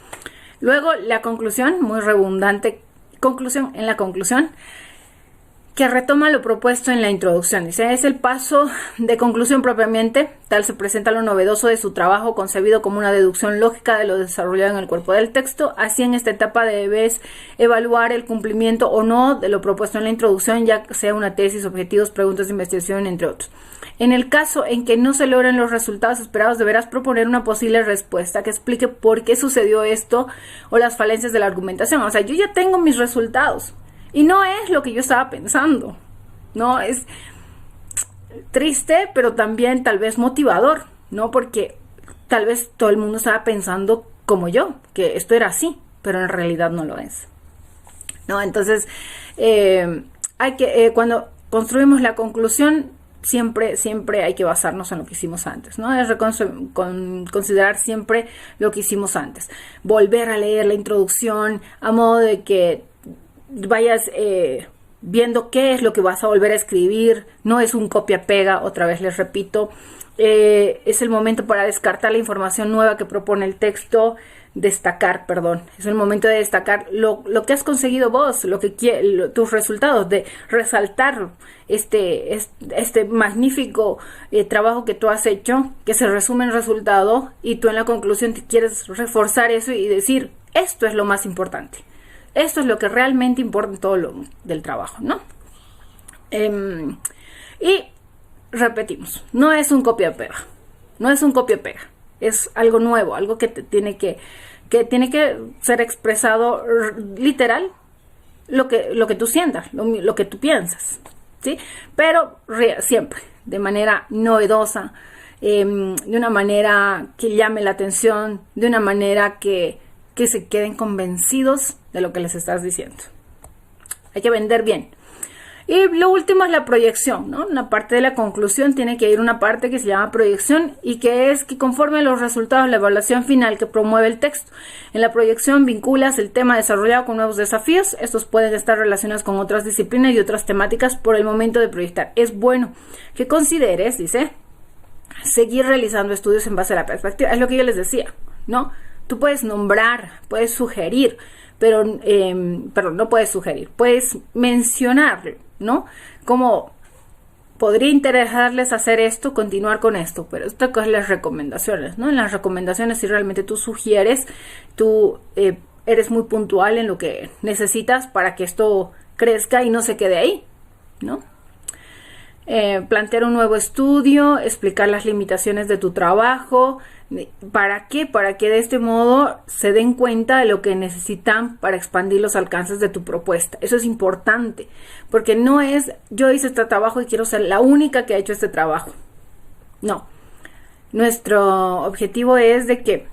Luego la conclusión, muy redundante, en la conclusión, que retoma lo propuesto en la introducción. Dice, es el paso de conclusión propiamente, tal se presenta lo novedoso de su trabajo, concebido como una deducción lógica de lo desarrollado en el cuerpo del texto. Así en esta etapa debes evaluar el cumplimiento o no de lo propuesto en la introducción, ya sea una tesis, objetivos, preguntas de investigación, entre otros. En el caso en que no se logren los resultados esperados, deberás proponer una posible respuesta que explique por qué sucedió esto o las falencias de la argumentación. O sea, yo ya tengo mis resultados y no es lo que yo estaba pensando, ¿no? Es triste, pero también tal vez motivador, ¿no? Porque tal vez todo el mundo estaba pensando como yo, que esto era así, pero en realidad no lo es, ¿no? Entonces, cuando construimos la conclusión, siempre hay que basarnos en lo que hicimos antes, ¿no? Es considerar siempre lo que hicimos antes. Volver a leer la introducción a modo de que vayas viendo qué es lo que vas a volver a escribir. No es un copia-pega, otra vez les repito. Es el momento para descartar la información nueva que propone el texto. Es el momento de destacar lo que has conseguido vos, tus resultados, de resaltar este magnífico trabajo que tú has hecho, que se resume en resultado, y tú en la conclusión te quieres reforzar eso y decir, esto es lo más importante, esto es lo que realmente importa en todo lo del trabajo, ¿no? Y repetimos, no es un copia-pega, es algo nuevo, algo que tiene que ser expresado literal, lo que tú sientas, lo que tú piensas, ¿sí? Pero siempre de manera novedosa, de una manera que llame la atención, de una manera que se queden convencidos de lo que les estás diciendo. Hay que vender bien. Y lo último es la proyección, ¿no? Una parte de la conclusión tiene que ir una parte que se llama proyección, y que es que conforme los resultados de la evaluación final que promueve el texto. En la proyección vinculas el tema desarrollado con nuevos desafíos. Estos pueden estar relacionados con otras disciplinas y otras temáticas por el momento de proyectar. Es bueno que consideres, dice, seguir realizando estudios en base a la perspectiva. Es lo que yo les decía, ¿no? Tú puedes nombrar, puedes sugerir, pero no puedes sugerir, puedes mencionar, ¿no? Como podría interesarles hacer esto, continuar con esto, pero esto es las recomendaciones, ¿no? En las recomendaciones, si realmente tú sugieres, tú eres muy puntual en lo que necesitas para que esto crezca y no se quede ahí, ¿no? Plantear un nuevo estudio, explicar las limitaciones de tu trabajo, ¿Para qué? Para que de este modo se den cuenta de lo que necesitan para expandir los alcances de tu propuesta. Eso es importante, porque no es yo hice este trabajo y quiero ser la única que ha hecho este trabajo. No. Nuestro objetivo es de que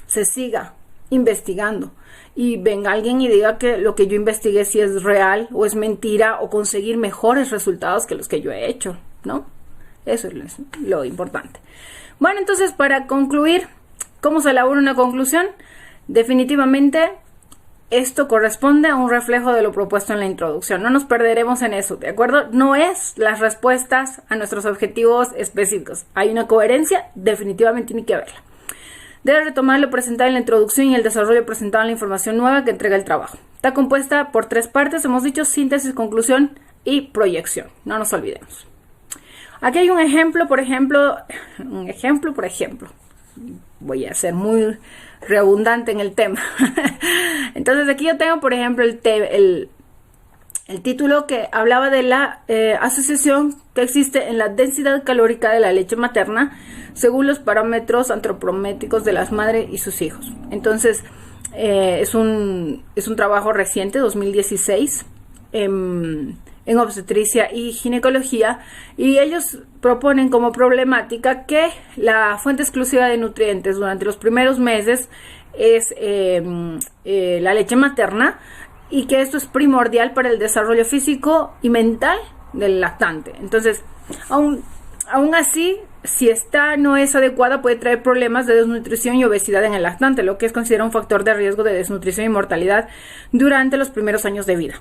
se siga investigando y venga alguien y diga que lo que yo investigué si es real o es mentira, o conseguir mejores resultados que los que yo he hecho, ¿no? Eso es lo importante. Bueno, entonces, para concluir, ¿cómo se elabora una conclusión? Definitivamente esto corresponde a un reflejo de lo propuesto en la introducción. No nos perderemos en eso, ¿de acuerdo? No es las respuestas a nuestros objetivos específicos. Hay una coherencia, definitivamente tiene que haberla. Debe retomar lo presentado en la introducción y el desarrollo presentado en la información nueva que entrega el trabajo. Está compuesta por 3 partes, hemos dicho: síntesis, conclusión y proyección. No nos olvidemos. Aquí hay un ejemplo, por ejemplo. Voy a ser muy redundante en el tema. Entonces aquí yo tengo, por ejemplo, el título que hablaba de la asociación que existe en la densidad calórica de la leche materna según los parámetros antropométricos de las madres y sus hijos. Entonces es un trabajo reciente, 2016, en obstetricia y ginecología, y ellos proponen como problemática que la fuente exclusiva de nutrientes durante los primeros meses es la leche materna, y que esto es primordial para el desarrollo físico y mental del lactante. Entonces, aún así, si esta no es adecuada, puede traer problemas de desnutrición y obesidad en el lactante, lo que es considerado un factor de riesgo de desnutrición y mortalidad durante los primeros años de vida.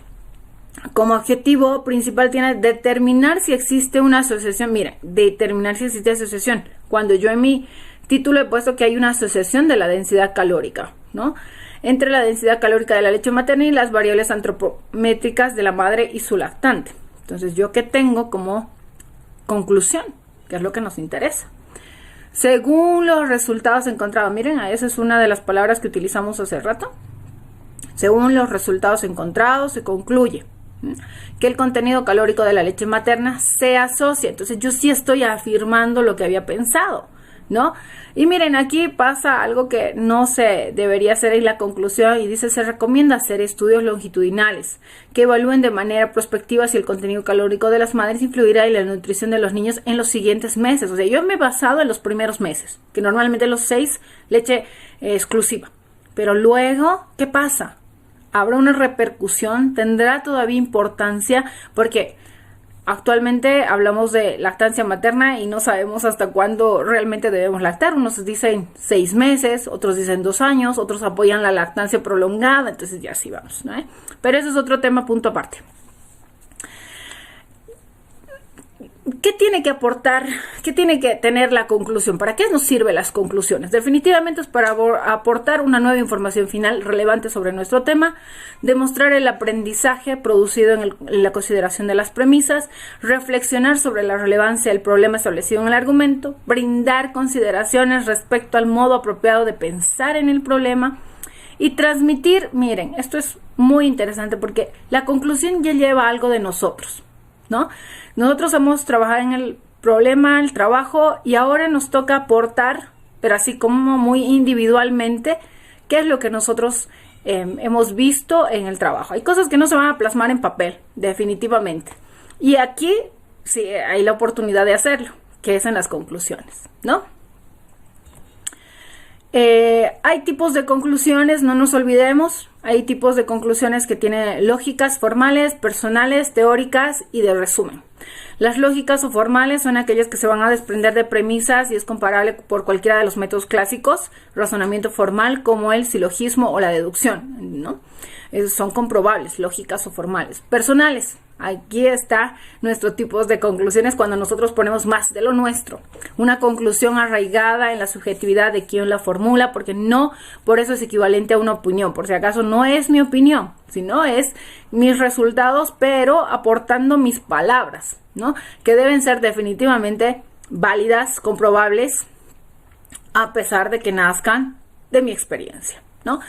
Como objetivo principal tiene determinar si existe una asociación. Mira, determinar si existe asociación. Cuando yo en mi título he puesto que hay una asociación de la densidad calórica, ¿no?, entre la densidad calórica de la leche materna y las variables antropométricas de la madre y su lactante. Entonces, ¿yo qué tengo como conclusión? ¿Qué es lo que nos interesa? Según los resultados encontrados, miren, esa es una de las palabras que utilizamos hace rato. Según los resultados encontrados, se concluye que el contenido calórico de la leche materna se asocia. Entonces, yo sí estoy afirmando lo que había pensado, ¿no? Y miren, aquí pasa algo que no se debería hacer en la conclusión, y dice: se recomienda hacer estudios longitudinales que evalúen de manera prospectiva si el contenido calórico de las madres influirá en la nutrición de los niños en los siguientes meses. O sea, yo me he basado en los primeros meses, que normalmente los 6 leche exclusiva. Pero luego, ¿qué pasa? ¿Habrá una repercusión? ¿Tendrá todavía importancia? Porque actualmente hablamos de lactancia materna y no sabemos hasta cuándo realmente debemos lactar. Unos dicen 6 meses, otros dicen 2 años, otros apoyan la lactancia prolongada. Entonces ya sí vamos, ¿no? Pero eso es otro tema, punto aparte. ¿Qué tiene que aportar? ¿Qué tiene que tener la conclusión? ¿Para qué nos sirven las conclusiones? Definitivamente es para aportar una nueva información final relevante sobre nuestro tema, demostrar el aprendizaje producido en la consideración de las premisas, reflexionar sobre la relevancia del problema establecido en el argumento, brindar consideraciones respecto al modo apropiado de pensar en el problema y transmitir. Miren, esto es muy interesante porque la conclusión ya lleva algo de nosotros, ¿no? Nosotros hemos trabajado en el problema, el trabajo, y ahora nos toca aportar, pero así como muy individualmente, qué es lo que nosotros hemos visto en el trabajo. Hay cosas que no se van a plasmar en papel, definitivamente. Y aquí sí hay la oportunidad de hacerlo, que es en las conclusiones, ¿no? Hay tipos de conclusiones, no nos olvidemos. Hay tipos de conclusiones que tienen lógicas, formales, personales, teóricas y de resumen. Las lógicas o formales son aquellas que se van a desprender de premisas y es comparable por cualquiera de los métodos clásicos, razonamiento formal como el silogismo o la deducción, ¿no? Son comprobables, lógicas o formales. Personales, aquí está nuestro tipo de conclusiones cuando nosotros ponemos más de lo nuestro. Una conclusión arraigada en la subjetividad de quien la formula, porque no por eso es equivalente a una opinión. Por si acaso no es mi opinión, sino es mis resultados, pero aportando mis palabras, ¿no? Que deben ser definitivamente válidas, comprobables, a pesar de que nazcan de mi experiencia, ¿no?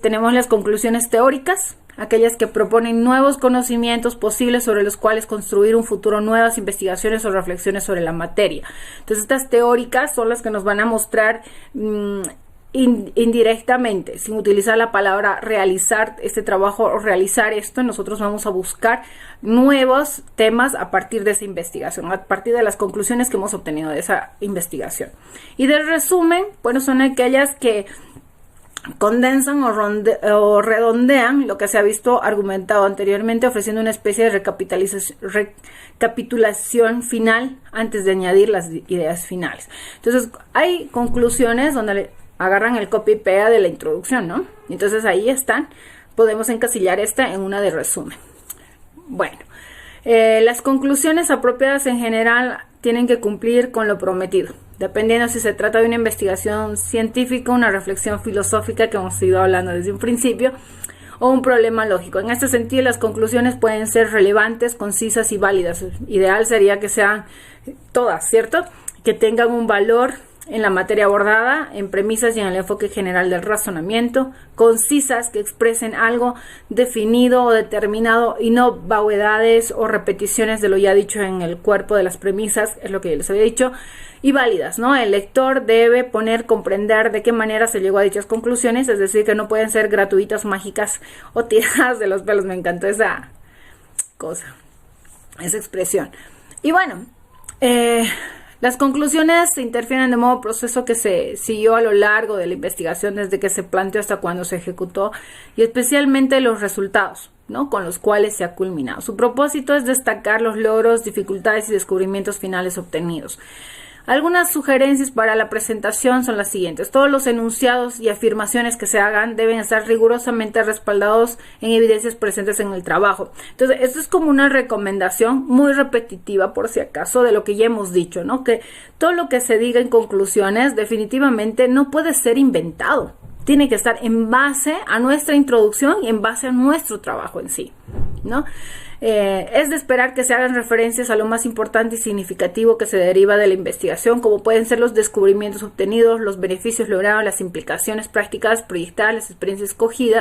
Tenemos las conclusiones teóricas, aquellas que proponen nuevos conocimientos posibles sobre los cuales construir un futuro, nuevas investigaciones o reflexiones sobre la materia. Entonces, estas teóricas son las que nos van a mostrar indirectamente, sin utilizar la palabra realizar este trabajo o realizar esto. Nosotros vamos a buscar nuevos temas a partir de esa investigación, a partir de las conclusiones que hemos obtenido de esa investigación. Y del resumen, bueno, son aquellas que condensan o redondean lo que se ha visto argumentado anteriormente, ofreciendo una especie de recapitulación final antes de añadir las ideas finales. Entonces, hay conclusiones donde agarran el copy y pega de la introducción, ¿no? Entonces ahí están, podemos encasillar esta en una de resumen. Bueno, las conclusiones apropiadas en general tienen que cumplir con lo prometido, dependiendo si se trata de una investigación científica, una reflexión filosófica que hemos ido hablando desde un principio, o un problema lógico. En este sentido, las conclusiones pueden ser relevantes, concisas y válidas. Ideal sería que sean todas, ¿cierto? Que tengan un valor en la materia abordada, en premisas y en el enfoque general del razonamiento, concisas, que expresen algo definido o determinado y no vaguedades o repeticiones de lo ya dicho en el cuerpo de las premisas, es lo que yo les había dicho, y válidas, ¿no? El lector debe comprender de qué manera se llegó a dichas conclusiones, es decir, que no pueden ser gratuitas, mágicas o tiradas de los pelos. Me encantó esa cosa, esa expresión. Y bueno, las conclusiones se interfieren de modo proceso que se siguió a lo largo de la investigación desde que se planteó hasta cuando se ejecutó, y especialmente los resultados, ¿no?, con los cuales se ha culminado. Su propósito es destacar los logros, dificultades y descubrimientos finales obtenidos. Algunas sugerencias para la presentación son las siguientes. Todos los enunciados y afirmaciones que se hagan deben estar rigurosamente respaldados en evidencias presentes en el trabajo. Entonces, esto es como una recomendación muy repetitiva, por si acaso, de lo que ya hemos dicho, ¿no? Que todo lo que se diga en conclusiones definitivamente no puede ser inventado. Tiene que estar en base a nuestra introducción y en base a nuestro trabajo en sí, ¿no? Es de esperar que se hagan referencias a lo más importante y significativo que se deriva de la investigación, como pueden ser los descubrimientos obtenidos, los beneficios logrados, las implicaciones prácticas proyectadas, las experiencias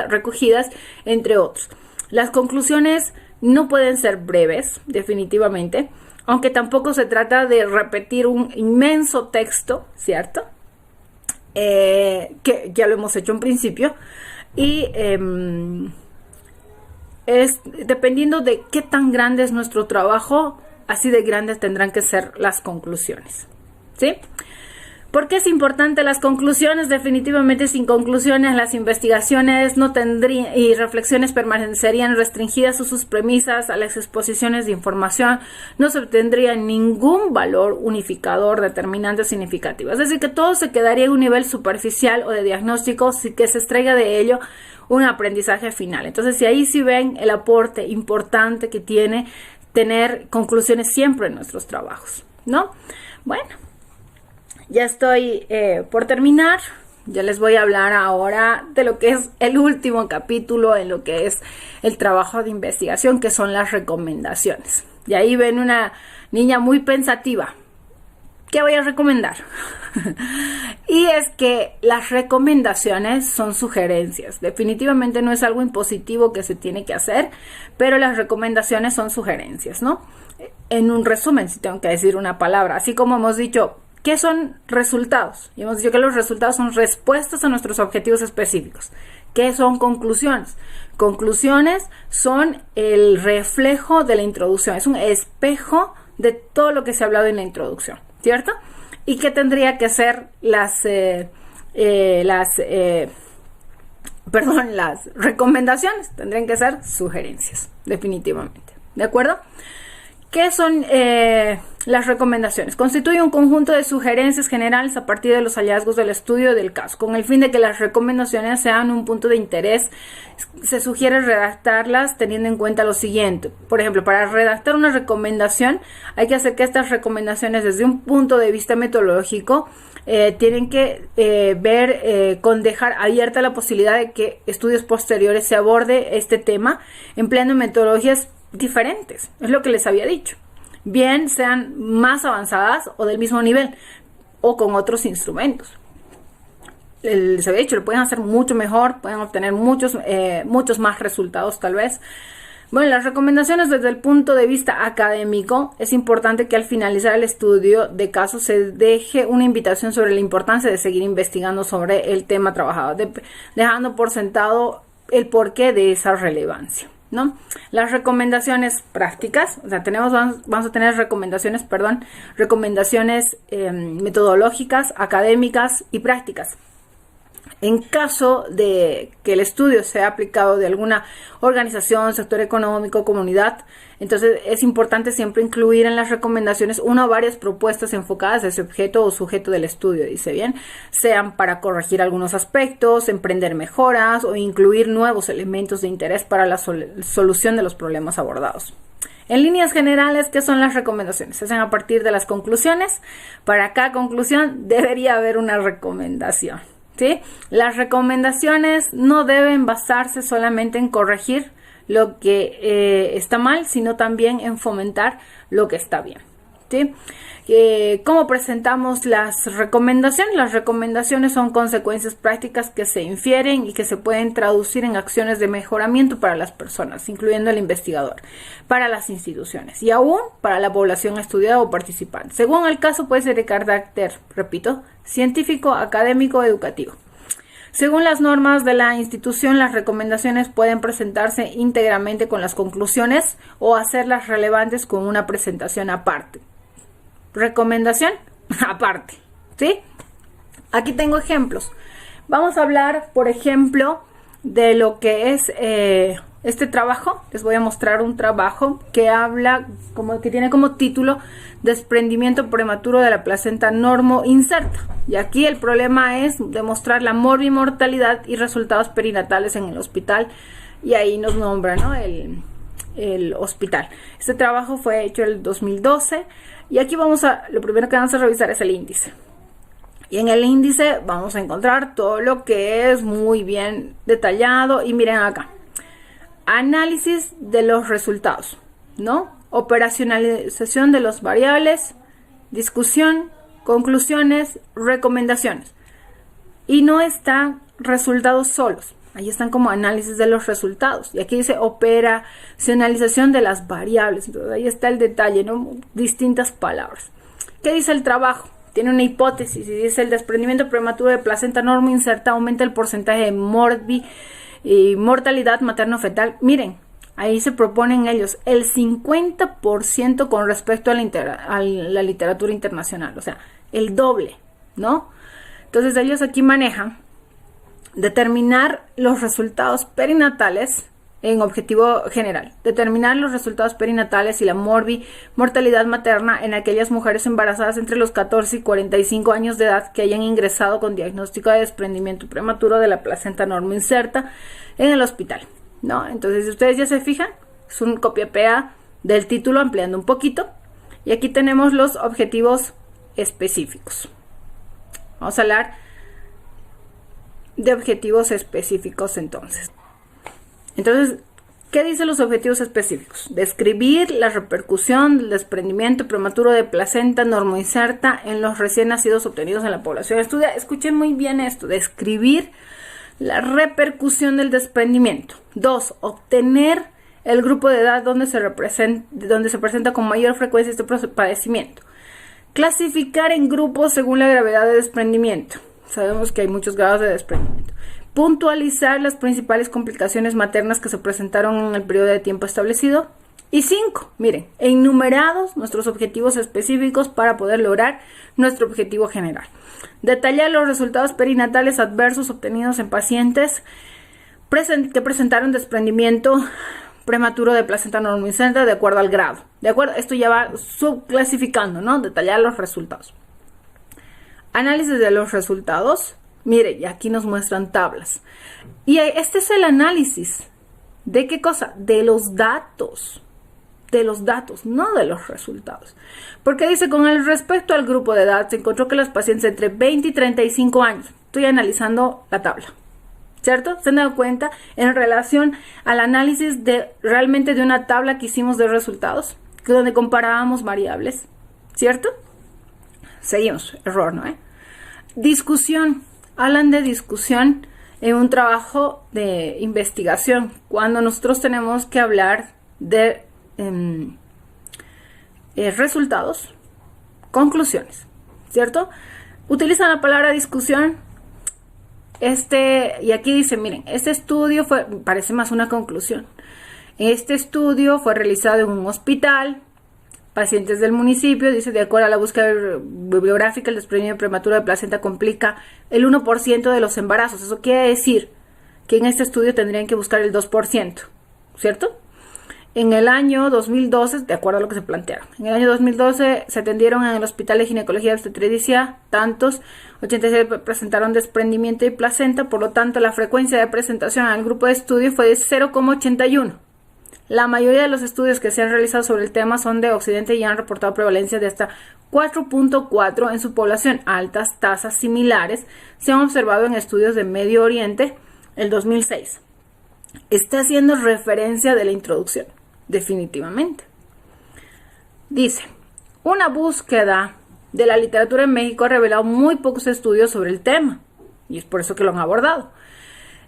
recogidas, entre otros. Las conclusiones no pueden ser breves, definitivamente, aunque tampoco se trata de repetir un inmenso texto, ¿cierto? Que ya lo hemos hecho en principio, y es dependiendo de qué tan grande es nuestro trabajo, así de grandes tendrán que ser las conclusiones, ¿sí? ¿Por qué es importante las conclusiones? Definitivamente sin conclusiones las investigaciones no tendrían y reflexiones permanecerían restringidas a sus premisas, a las exposiciones de información, no se obtendría ningún valor unificador, determinante o significativo. Es decir, que todo se quedaría en un nivel superficial o de diagnóstico sin que se extraiga de ello un aprendizaje final. Entonces, si ahí sí ven el aporte importante que tiene tener conclusiones siempre en nuestros trabajos, ¿no? Bueno, ya estoy por terminar. Ya les voy a hablar ahora de lo que es el último capítulo en lo que es el trabajo de investigación, que son las recomendaciones. Y ahí ven una niña muy pensativa. ¿Qué voy a recomendar? Y es que las recomendaciones son sugerencias. Definitivamente no es algo impositivo que se tiene que hacer, pero las recomendaciones son sugerencias, ¿no? En un resumen, si tengo que decir una palabra, así como hemos dicho, ¿qué son resultados? Y hemos dicho que los resultados son respuestas a nuestros objetivos específicos. ¿Qué son conclusiones? Conclusiones son el reflejo de la introducción, es un espejo de todo lo que se ha hablado en la introducción, ¿cierto? ¿Y qué tendría que ser las recomendaciones? Tendrían que ser sugerencias, definitivamente. ¿De acuerdo? ¿Qué son las recomendaciones? Constituye un conjunto de sugerencias generales a partir de los hallazgos del estudio del caso. Con el fin de que las recomendaciones sean un punto de interés, se sugiere redactarlas teniendo en cuenta lo siguiente. Por ejemplo, para redactar una recomendación, hay que hacer que estas recomendaciones desde un punto de vista metodológico tienen que ver con dejar abierta la posibilidad de que estudios posteriores se aborde este tema empleando metodologías diferentes, es lo que les había dicho, bien sean más avanzadas o del mismo nivel o con otros instrumentos. se había dicho, lo pueden hacer mucho mejor, pueden obtener muchos más resultados tal vez. Bueno, las recomendaciones desde el punto de vista académico, es importante que al finalizar el estudio de caso se deje una invitación sobre la importancia de seguir investigando sobre el tema trabajado, dejando por sentado el porqué de esa relevancia, ¿no? Las recomendaciones prácticas, o sea, vamos a tener recomendaciones metodológicas, académicas y prácticas. En caso de que el estudio sea aplicado de alguna organización, sector económico, comunidad, entonces es importante siempre incluir en las recomendaciones una o varias propuestas enfocadas a ese objeto o sujeto del estudio, dice bien, sean para corregir algunos aspectos, emprender mejoras o incluir nuevos elementos de interés para la solución de los problemas abordados. En líneas generales, ¿qué son las recomendaciones? Se hacen a partir de las conclusiones. Para cada conclusión debería haber una recomendación. ¿Sí? Las recomendaciones no deben basarse solamente en corregir lo que está mal, sino también en fomentar lo que está bien. ¿Sí? ¿Cómo presentamos las recomendaciones? Las recomendaciones son consecuencias prácticas que se infieren y que se pueden traducir en acciones de mejoramiento para las personas, incluyendo el investigador, para las instituciones y aún para la población estudiada o participante. Según el caso, puede ser de carácter, repito, científico, académico, educativo. Según las normas de la institución, las recomendaciones pueden presentarse íntegramente con las conclusiones o hacerlas relevantes con una presentación aparte. Recomendación aparte, ¿sí? Aquí tengo ejemplos. Vamos a hablar, por ejemplo, de lo que es este trabajo. Les voy a mostrar un trabajo que tiene como título desprendimiento prematuro de la placenta normo inserta. Y aquí el problema es demostrar la morbimortalidad y resultados perinatales en el hospital. Y ahí nos nombra, ¿no?, el hospital. Este trabajo fue hecho en el 2012 y aquí lo primero que vamos a revisar es el índice. Y en el índice vamos a encontrar todo lo que es muy bien detallado. Y miren acá, análisis de los resultados, ¿no? Operacionalización de los variables, discusión, conclusiones, recomendaciones. Y no están resultados solos. Ahí están como análisis de los resultados. Y aquí dice operacionalización de las variables. Entonces ahí está el detalle, ¿no? Distintas palabras. ¿Qué dice el trabajo? Tiene una hipótesis y dice el desprendimiento prematuro de placenta normo inserta aumenta el porcentaje de mortalidad materno-fetal. Miren, ahí se proponen ellos el 50% con respecto a la literatura internacional. O sea, el doble, ¿no? Entonces ellos aquí manejan determinar los resultados perinatales en objetivo general. Determinar los resultados perinatales y la mortalidad materna en aquellas mujeres embarazadas entre los 14 y 45 años de edad que hayan ingresado con diagnóstico de desprendimiento prematuro de la placenta normo inserta en el hospital, ¿no? Entonces, si ustedes ya se fijan, es un copia-pega del título ampliando un poquito. Y aquí tenemos los objetivos específicos. Vamos a hablar de objetivos específicos entonces. ¿Qué dicen los objetivos específicos? Describir la repercusión del desprendimiento prematuro de placenta normo inserta en los recién nacidos obtenidos en la población estudiada. Escuchen muy bien esto, describir la repercusión del desprendimiento. 2. Obtener el grupo de edad donde se presenta con mayor frecuencia este padecimiento. Clasificar en grupos según la gravedad de desprendimiento. Sabemos que hay muchos grados de desprendimiento. Puntualizar las principales complicaciones maternas que se presentaron en el periodo de tiempo establecido. Y 5, miren, enumerados nuestros objetivos específicos para poder lograr nuestro objetivo general. Detallar los resultados perinatales adversos obtenidos en pacientes que presentaron desprendimiento prematuro de placenta normo inserta de acuerdo al grado. ¿De acuerdo? Esto ya va subclasificando, ¿no? Detallar los resultados. Análisis de los resultados. Mire, y aquí nos muestran tablas. Y este es el análisis. ¿De qué cosa? De los datos. De los datos, no de los resultados. Porque dice, con el respecto al grupo de edad, se encontró que los pacientes entre 20 y 35 años. Estoy analizando la tabla, ¿cierto? ¿Se han dado cuenta en relación al análisis realmente de una tabla que hicimos de resultados? Donde comparábamos variables, ¿cierto? Seguimos, error, ¿no? Discusión. hablan de discusión en un trabajo de investigación, cuando nosotros tenemos que hablar de resultados, conclusiones, ¿cierto? Utilizan la palabra discusión. Y aquí dice, miren, este estudio parece más una conclusión. Este estudio fue realizado en un hospital, pacientes del municipio, dice, de acuerdo a la búsqueda bibliográfica, el desprendimiento prematuro de placenta complica el 1% de los embarazos. Eso quiere decir que en este estudio tendrían que buscar el 2%, ¿cierto? En el año 2012, de acuerdo a lo que se plantearon, en el año 2012 se atendieron en el Hospital de Ginecología y Obstetricia tantos, 86 presentaron desprendimiento de placenta, por lo tanto la frecuencia de presentación al grupo de estudio fue de 0,81. La mayoría de los estudios que se han realizado sobre el tema son de Occidente y han reportado prevalencia de hasta 4.4 en su población. Altas tasas similares se han observado en estudios de Medio Oriente el 2006. Está haciendo referencia de la introducción, definitivamente. Dice, una búsqueda de la literatura en México ha revelado muy pocos estudios sobre el tema, y es por eso que lo han abordado.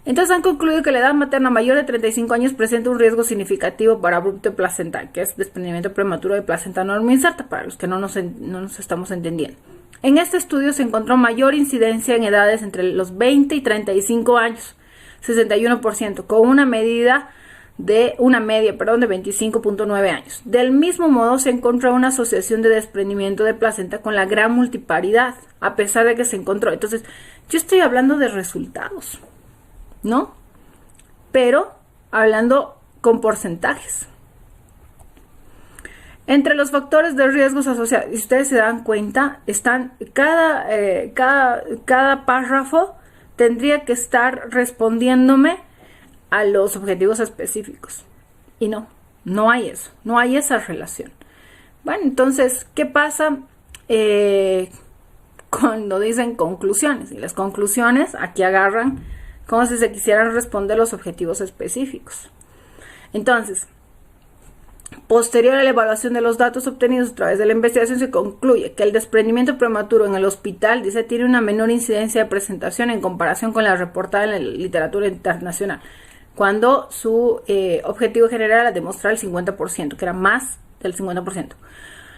Entonces han concluido que la edad materna mayor de 35 años presenta un riesgo significativo para abrupto placental, que es desprendimiento prematuro de placenta normo inserta, para los que no nos estamos entendiendo. En este estudio se encontró mayor incidencia en edades entre los 20 y 35 años, 61%, con una media de 25.9 años. Del mismo modo se encontró una asociación de desprendimiento de placenta con la gran multiparidad, a pesar de que se encontró. Entonces, yo estoy hablando de resultados, ¿no? Pero hablando con porcentajes. Entre los factores de riesgos asociados, si ustedes se dan cuenta, están cada párrafo tendría que estar respondiéndome a los objetivos específicos. Y no hay eso, no hay esa relación. Bueno, entonces, ¿qué pasa cuando dicen conclusiones? Y las conclusiones aquí agarran como si se quisieran responder los objetivos específicos. Entonces, posterior a la evaluación de los datos obtenidos a través de la investigación, se concluye que el desprendimiento prematuro en el hospital, dice, tiene una menor incidencia de presentación en comparación con la reportada en la literatura internacional, cuando su objetivo general era demostrar el 50%, que era más del 50%.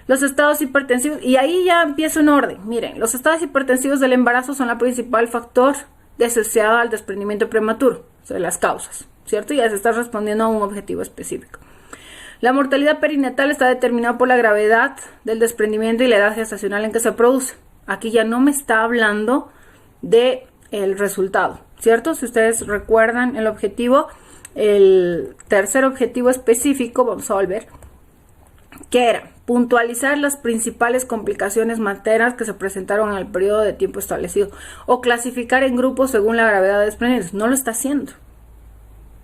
Los estados hipertensivos, y ahí ya empieza un orden. Miren, los estados hipertensivos del embarazo son el principal factor asociado al desprendimiento prematuro, o sea, las causas, ¿cierto? Ya se está respondiendo a un objetivo específico. La mortalidad perinatal está determinada por la gravedad del desprendimiento y la edad gestacional en que se produce. Aquí ya no me está hablando de el resultado, ¿cierto? Si ustedes recuerdan el objetivo, el tercer objetivo específico, vamos a volver, que era puntualizar las principales complicaciones maternas que se presentaron en el periodo de tiempo establecido o clasificar en grupos según la gravedad de desprendimiento. No lo está haciendo,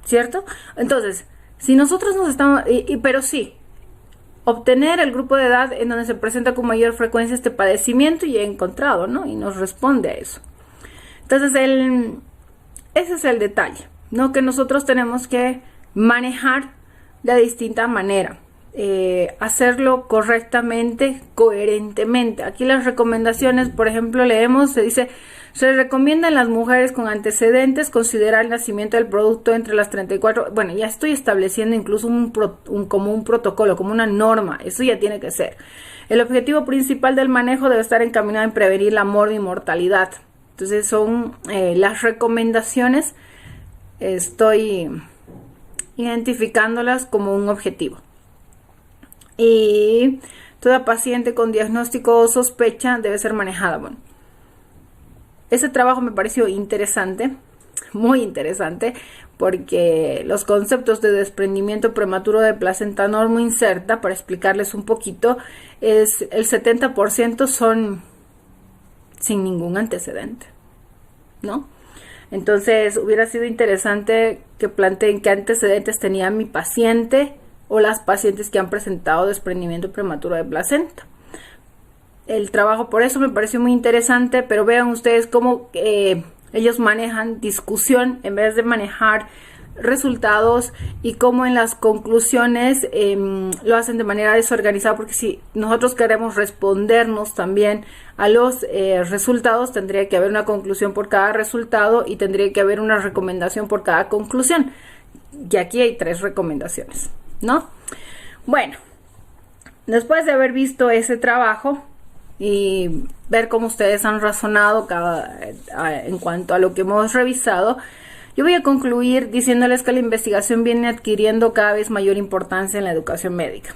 ¿cierto? Entonces, si nosotros nos estamos, pero sí, obtener el grupo de edad en donde se presenta con mayor frecuencia este padecimiento y he encontrado, ¿no? Y nos responde a eso. Entonces, ese es el detalle, ¿no? Que nosotros tenemos que manejar de distinta manera. Hacerlo correctamente, coherentemente. Aquí las recomendaciones, por ejemplo, leemos, se dice, se recomienda en las mujeres con antecedentes considerar el nacimiento del producto entre las 34, bueno, ya estoy estableciendo incluso como un protocolo, como una norma, eso ya tiene que ser. El objetivo principal del manejo debe estar encaminado en prevenir la mortalidad. Entonces son las recomendaciones, estoy identificándolas como un objetivo. Y toda paciente con diagnóstico o sospecha debe ser manejada. Bueno, ese trabajo me pareció interesante, muy interesante, porque los conceptos de desprendimiento prematuro de placenta normo inserta, para explicarles un poquito, es el 70% son sin ningún antecedente, ¿no? Entonces hubiera sido interesante que planteen qué antecedentes tenía mi paciente o las pacientes que han presentado desprendimiento prematuro de placenta. El trabajo por eso me pareció muy interesante, pero vean ustedes cómo ellos manejan discusión en vez de manejar resultados y cómo en las conclusiones lo hacen de manera desorganizada, porque si nosotros queremos respondernos también a los resultados, tendría que haber una conclusión por cada resultado y tendría que haber una recomendación por cada conclusión, y aquí hay 3 recomendaciones, ¿no? Bueno, después de haber visto ese trabajo y ver cómo ustedes han razonado en cuanto a lo que hemos revisado, yo voy a concluir diciéndoles que la investigación viene adquiriendo cada vez mayor importancia en la educación médica.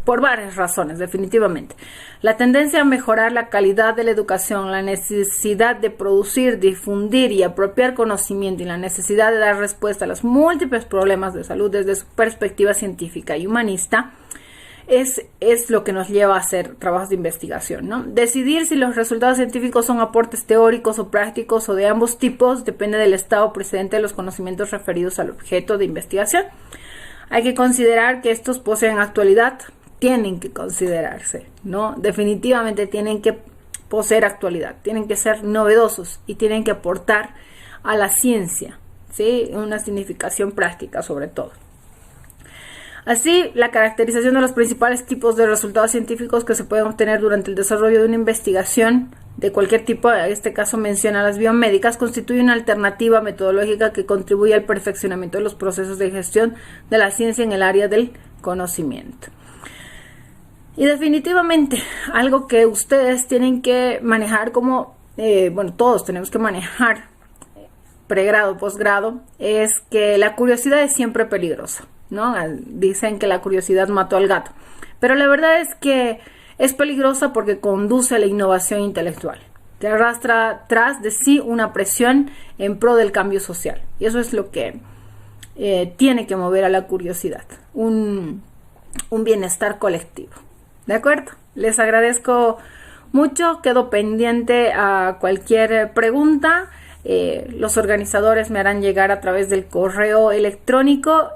Por varias razones, definitivamente. La tendencia a mejorar la calidad de la educación, la necesidad de producir, difundir y apropiar conocimiento y la necesidad de dar respuesta a los múltiples problemas de salud desde su perspectiva científica y humanista, es lo que nos lleva a hacer trabajos de investigación, ¿no? Decidir si los resultados científicos son aportes teóricos o prácticos o de ambos tipos depende del estado presente de los conocimientos referidos al objeto de investigación. Hay que considerar que estos poseen actualidad, tienen que considerarse, ¿no? Definitivamente tienen que poseer actualidad, tienen que ser novedosos y tienen que aportar a la ciencia, ¿sí? Una significación práctica sobre todo. Así, la caracterización de los principales tipos de resultados científicos que se pueden obtener durante el desarrollo de una investigación de cualquier tipo, en este caso menciona las biomédicas, constituye una alternativa metodológica que contribuye al perfeccionamiento de los procesos de gestión de la ciencia en el área del conocimiento. Y definitivamente, algo que ustedes tienen que manejar como, todos tenemos que manejar, pregrado, posgrado, es que la curiosidad es siempre peligrosa, ¿no? Dicen que la curiosidad mató al gato, pero la verdad es que es peligrosa porque conduce a la innovación intelectual, que arrastra tras de sí una presión en pro del cambio social, y eso es lo que tiene que mover a la curiosidad, un bienestar colectivo. ¿De acuerdo? Les agradezco mucho, quedo pendiente a cualquier pregunta. Los organizadores me harán llegar a través del correo electrónico,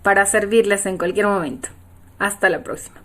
para servirles en cualquier momento. Hasta la próxima.